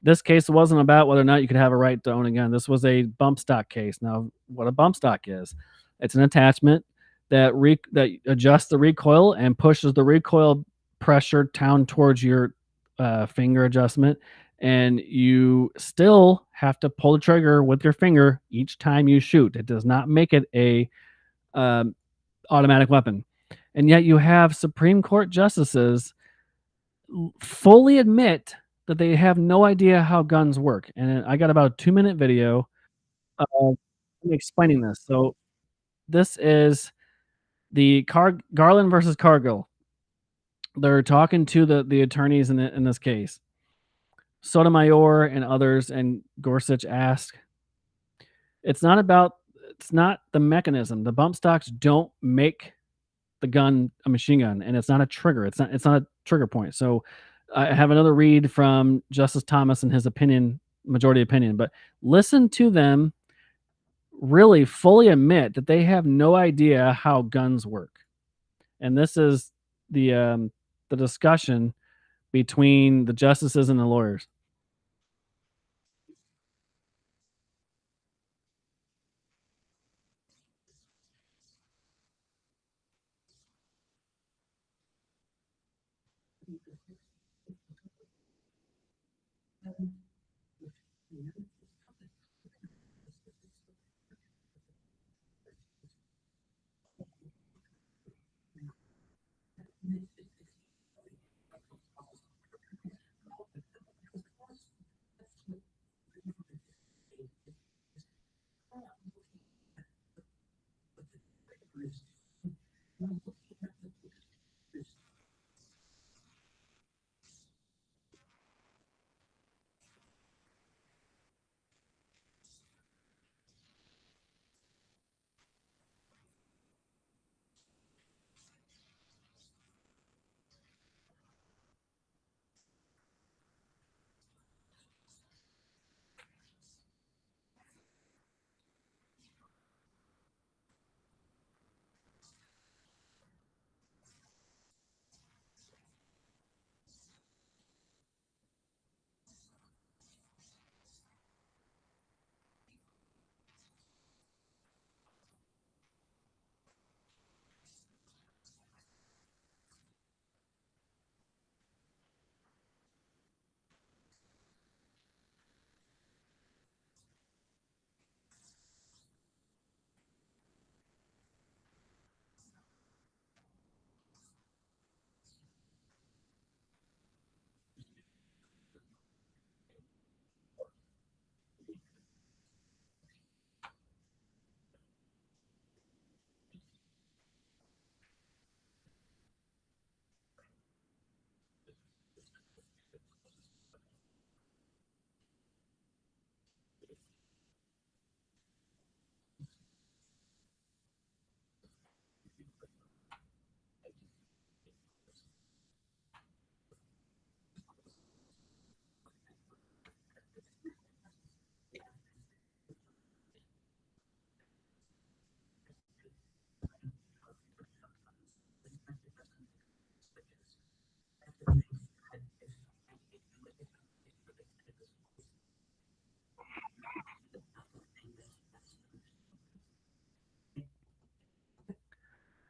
this case wasn't about whether or not you could have a right to own a gun. This was a bump stock case. Now, what a bump stock is, it's an attachment that that adjusts the recoil and pushes the recoil pressure down towards your finger adjustment, and you still have to pull the trigger with your finger each time you shoot. It does not make it a automatic weapon, and yet you have Supreme Court justices fully admit that they have no idea how guns work. And I got about a 2-minute video of me explaining this. So this is the Garland versus Cargill. They're talking to the attorneys in this case. Sotomayor and others and Gorsuch ask, it's not the mechanism. The bump stocks don't make the gun a machine gun, and it's not a trigger. It's not a trigger point. So I have another read from Justice Thomas and his opinion, majority opinion, but listen to them really fully admit that they have no idea how guns work. And this is the discussion between the justices and the lawyers.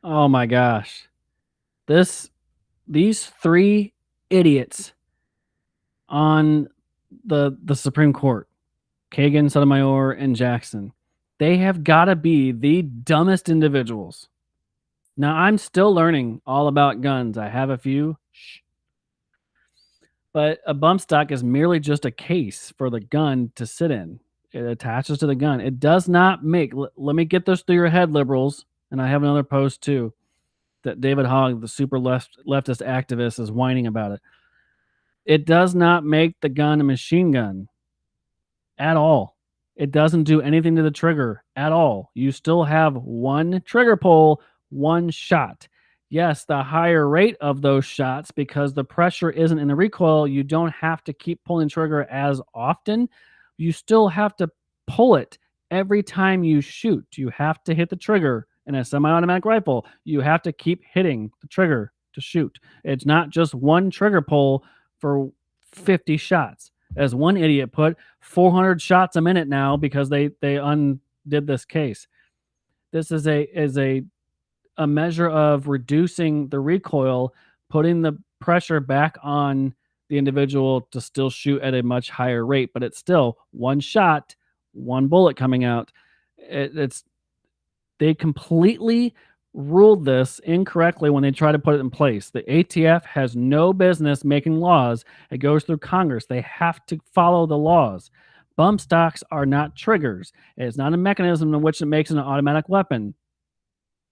Oh my gosh. This these 3 idiots on the Supreme Court, Kagan, Sotomayor, and Jackson, they have gotta be the dumbest individuals. Now, I'm still learning all about guns. I have a few, but a bump stock is merely just a case for the gun to sit in. It attaches to the gun. It does not make let me get this through your head, liberals, and I have another post too that David Hogg, the super leftist activist, is whining about it. It does not make the gun a machine gun at all. It doesn't do anything to the trigger at all. You still have one trigger pull, one shot. Yes, the higher rate of those shots, because the pressure isn't in the recoil, you don't have to keep pulling trigger as often. You still have to pull it every time you shoot. You have to hit the trigger in a semi-automatic rifle. You have to keep hitting the trigger to shoot. It's not just one trigger pull for 50 shots. As one idiot put, 400 shots a minute now because they undid this case. This is a measure of reducing the recoil, putting the pressure back on the individual to still shoot at a much higher rate, but it's still one shot, one bullet coming out. It's they completely ruled this incorrectly when they try to put it in place. The ATF has no business making laws. It goes through Congress. They have to follow the laws. Bump stocks are not triggers. It's not a mechanism in which it makes an automatic weapon.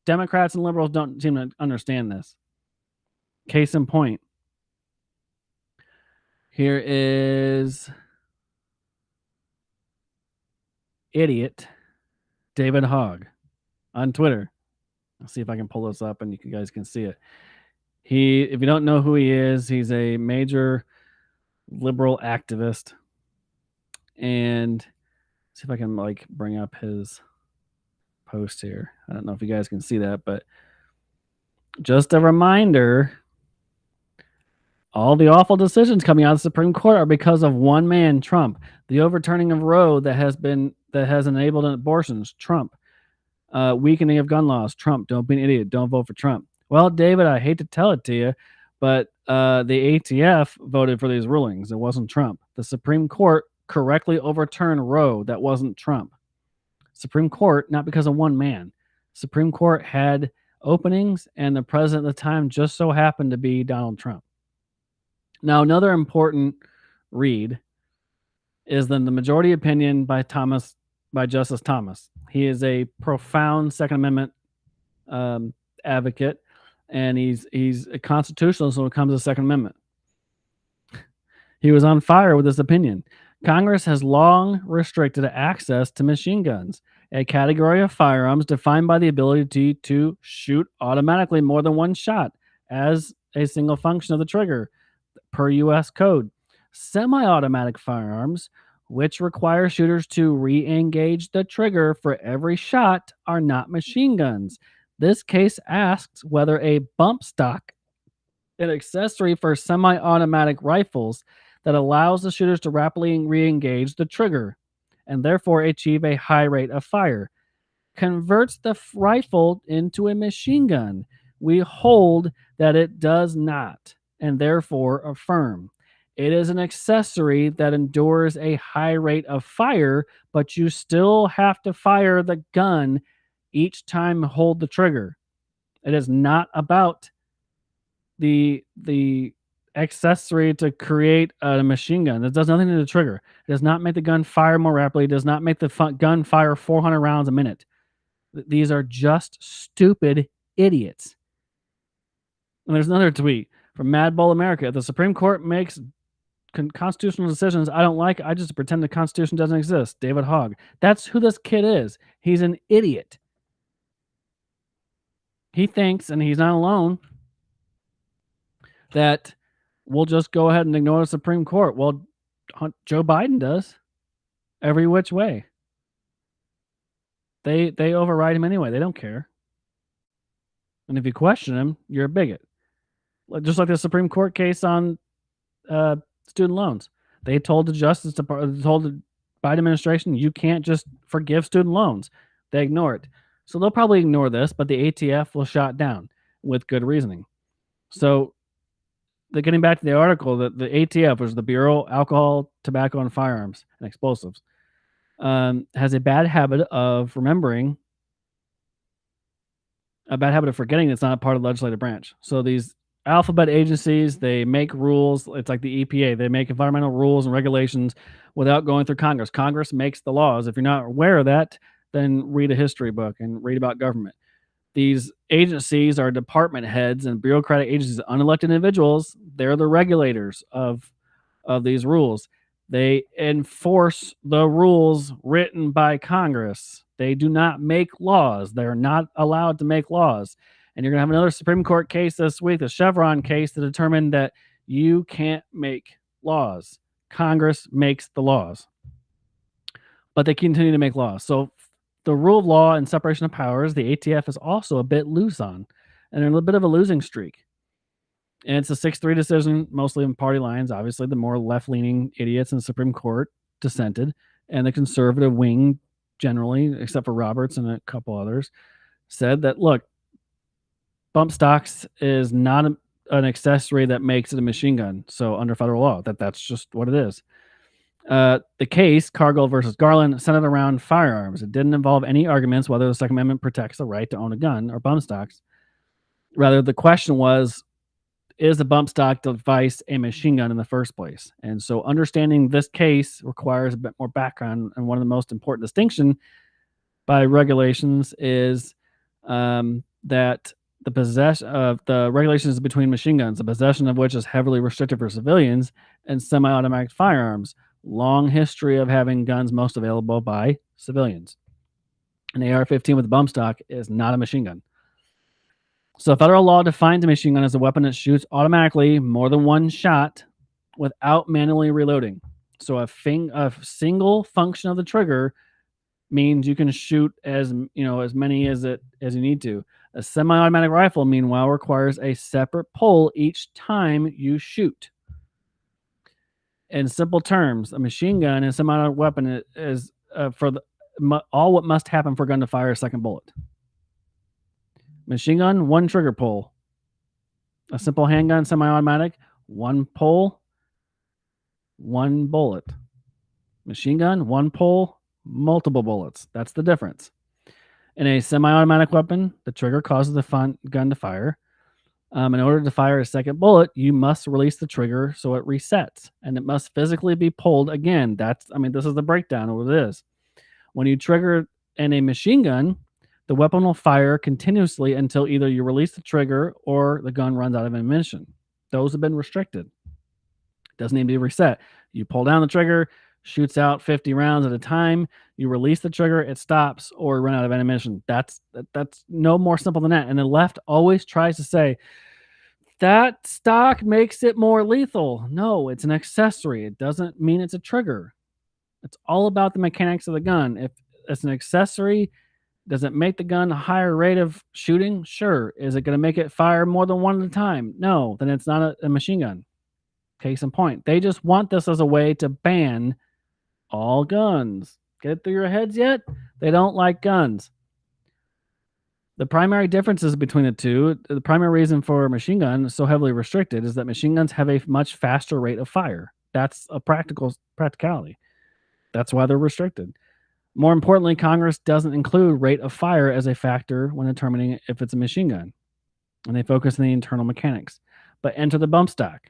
Democrats and liberals don't seem to understand this. Case in point. Here is idiot David Hogg on Twitter. I'll see if I can pull this up and you guys can see it. If you don't know who he is, he's a major liberal activist. And see if I can bring up his post here. I don't know if you guys can see that, but just a reminder, all the awful decisions coming out of the Supreme Court are because of one man, Trump. The overturning of Roe that has enabled abortions, Trump. Weakening of gun laws, Trump. Don't be an idiot. Don't vote for Trump. Well, David, I hate to tell it to you, but the ATF voted for these rulings. It wasn't Trump. The Supreme Court correctly overturned Roe. That wasn't Trump. Supreme Court, not because of one man. Supreme Court had openings, and the president at the time just so happened to be Donald Trump. Now, another important read is then the majority opinion by Justice Thomas. He is a profound Second Amendment advocate, and he's a constitutionalist when it comes to the Second Amendment. He was on fire with this opinion. Congress has long restricted access to machine guns, a category of firearms defined by the ability to shoot automatically more than one shot as a single function of the trigger, per U.S. code. Semi-automatic firearms, which require shooters to re-engage the trigger for every shot, are not machine guns. This case asks whether a bump stock, an accessory for semi-automatic rifles that allows the shooters to rapidly re-engage the trigger and therefore achieve a high rate of fire, converts the rifle into a machine gun. We hold that it does not, and therefore affirm. It is an accessory that endures a high rate of fire, but you still have to fire the gun each time you hold the trigger. It is not about the accessory to create a machine gun. It does nothing to the trigger. It does not make the gun fire more rapidly. It does not make the gun fire 400 rounds a minute. These are just stupid idiots. And there's another tweet from Mad Bull America. If the Supreme Court makes constitutional decisions I don't like, I just pretend the Constitution doesn't exist. David Hogg. That's who this kid is. He's an idiot. He thinks, and he's not alone, that we'll just go ahead and ignore the Supreme Court. Well, Joe Biden does every which way. They override him anyway. They don't care. And if you question him, you're a bigot. Just like the Supreme Court case on student loans. They told the Justice Department, told the Biden administration, you can't just forgive student loans. They ignore it. So they'll probably ignore this, but the ATF will shut down with good reasoning. So getting back to the article, that the ATF, which is the Bureau of Alcohol, Tobacco, and Firearms and Explosives, has a bad habit of forgetting it's not a part of the legislative branch. So these alphabet agencies, they make rules. It's like the EPA. They make environmental rules and regulations without going through Congress. Congress makes the laws. If you're not aware of that, then read a history book and read about government. These agencies are department heads and bureaucratic agencies, unelected individuals. They're the regulators of these rules. They enforce the rules written by Congress. They do not make laws. They're not allowed to make laws. And you're going to have another Supreme Court case this week, the Chevron case, to determine that you can't make laws. Congress makes the laws, but they continue to make laws. So the rule of law and separation of powers, the ATF is also a bit loose on, and they're in a bit of a losing streak. And it's a 6-3 decision, mostly in party lines. Obviously, the more left-leaning idiots in the Supreme Court dissented, and the conservative wing generally, except for Roberts and a couple others, said that, look, bump stocks is not an accessory that makes it a machine gun. So under federal law, that's just what it is. The case, Cargill versus Garland, centered around firearms. It didn't involve any arguments whether the Second Amendment protects the right to own a gun or bump stocks. Rather, the question was, is a bump stock device a machine gun in the first place? And so understanding this case requires a bit more background. And one of the most important distinction by regulations is that the regulations between machine guns, the possession of which is heavily restricted for civilians, and semi-automatic firearms. Long history of having guns most available by civilians. An AR-15 with a bump stock is not a machine gun. So federal law defines a machine gun as a weapon that shoots automatically more than one shot without manually reloading. So a single function of the trigger means you can shoot as many as you need to. A semi-automatic rifle, meanwhile, requires a separate pull each time you shoot. In simple terms, a machine gun and a semi-automatic weapon is all what must happen for a gun to fire a second bullet. Machine gun, one trigger pull. A simple handgun, semi-automatic, one pull, one bullet. Machine gun, one pull, multiple bullets. That's the difference. In a semi-automatic weapon, the trigger causes the gun to fire. In order to fire a second bullet, you must release the trigger so it resets, and it must physically be pulled again. This is the breakdown of what it is. When you trigger in a machine gun, the weapon will fire continuously until either you release the trigger or the gun runs out of ammunition. Those have been restricted. Doesn't need to be reset. You pull down the trigger, shoots out 50 rounds at a time. You release the trigger, it stops, or run out of ammunition. That's no more simple than that. And the left always tries to say that stock makes it more lethal. No, it's an accessory. It doesn't mean it's a trigger. It's all about the mechanics of the gun. If it's an accessory, does it make the gun a higher rate of shooting? Sure. Is it going to make it fire more than one at a time? No, then it's not a machine gun. Case in point. They just want this as a way to ban all guns. Get it through your heads yet? They don't like guns. The primary differences between the two, the primary reason for a machine gun so heavily restricted is that machine guns have a much faster rate of fire. That's a practicality. That's why they're restricted. More importantly, Congress doesn't include rate of fire as a factor when determining if it's a machine gun, and they focus on the internal mechanics. But enter the bump stock.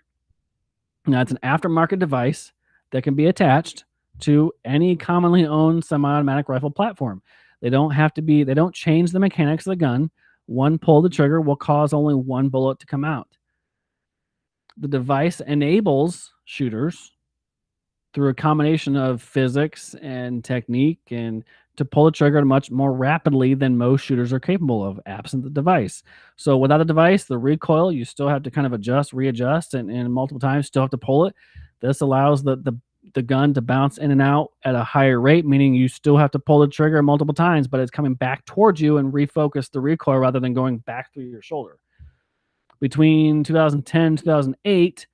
Now, it's an aftermarket device that can be attached to any commonly owned semi-automatic rifle platform. They don't change the mechanics of the gun. One pull of the trigger will cause only one bullet to come out. The device enables shooters through a combination of physics and technique and to pull the trigger much more rapidly than most shooters are capable of, absent the device. So without a device, the recoil, you still have to kind of readjust, and multiple times still have to pull it. This allows the gun to bounce in and out at a higher rate, meaning you still have to pull the trigger multiple times, but it's coming back towards you and refocus the recoil rather than going back through your shoulder. Between 2010 and 2008,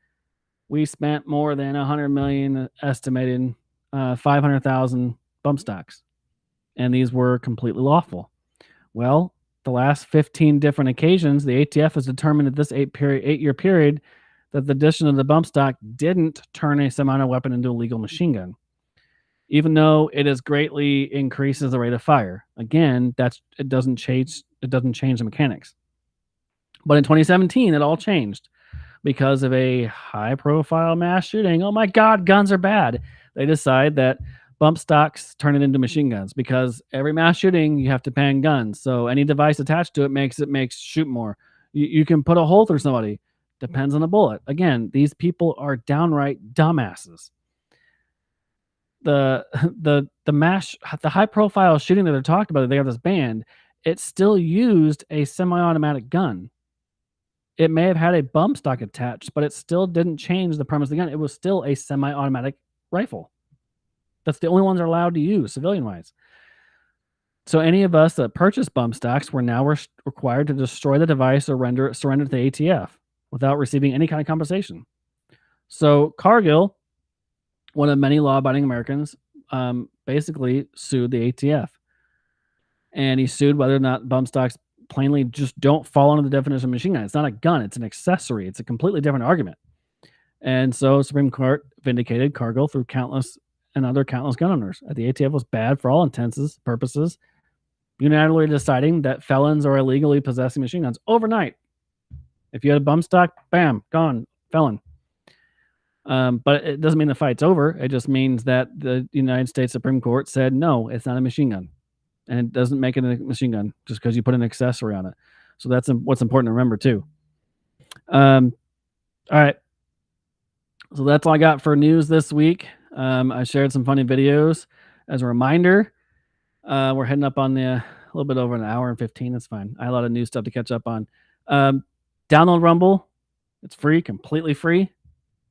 we spent more than $100 million, estimated 500,000 bump stocks, and these were completely lawful. Well, the last 15 different occasions, the ATF has determined that this 8-year period that the addition of the bump stock didn't turn a semi-auto weapon into a legal machine gun, even though it has greatly increases the rate of fire. Again, it doesn't change the mechanics. But in 2017, it all changed because of a high-profile mass shooting. Oh my God, guns are bad. They decide that bump stocks turn it into machine guns because every mass shooting you have to ban guns. So any device attached to it makes shoot more. You can put a hole through somebody. Depends on the bullet. Again, these people are downright dumbasses. The the high profile shooting that they're talking about that they have this banned, it still used a semi-automatic gun. It may have had a bump stock attached, but it still didn't change the premise of the gun. It was still a semi-automatic rifle. That's the only ones they're allowed to use civilian-wise. So any of us that purchase bump stocks were now required to destroy the device or surrender to the ATF without receiving any kind of compensation. So Cargill, one of many law-abiding Americans, basically sued the ATF, and he sued whether or not bump stocks plainly just don't fall under the definition of machine gun. It's not a gun; it's an accessory. It's a completely different argument. And so Supreme Court vindicated Cargill through countless gun owners. The ATF was bad for all intents and purposes, unilaterally deciding that felons are illegally possessing machine guns overnight. If you had a bump stock, bam, gone, felon. But it doesn't mean the fight's over. It just means that the United States Supreme Court said, no, it's not a machine gun. And it doesn't make it a machine gun just because you put an accessory on it. So that's what's important to remember, too. All right. So that's all I got for news this week. I shared some funny videos as a reminder. We're heading up on a little bit over an hour and 15. That's fine. I had a lot of new stuff to catch up on. Download Rumble. It's free, completely free.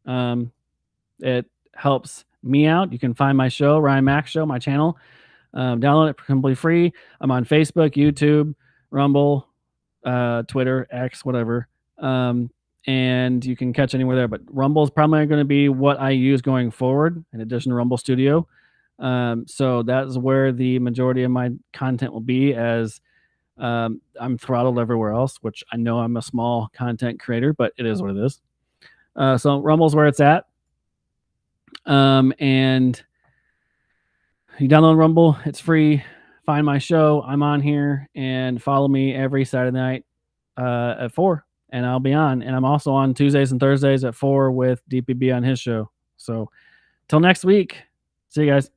It helps me out. You can find my show, Ryan Mac Show, my channel. Download it completely free. I'm on Facebook, YouTube, Rumble, Twitter, X, whatever. And you can catch anywhere there. But Rumble is probably going to be what I use going forward, in addition to Rumble Studio. So that is where the majority of my content will be, as I'm throttled everywhere else, which I know I'm a small content creator, but it is what it is. So Rumble's where it's at. And you download Rumble, it's free. Find my show. I'm on here, and follow me every Saturday night at 4, and I'll be on. And I'm also on Tuesdays and Thursdays at 4 with DPB on his show. So till next week, see you guys.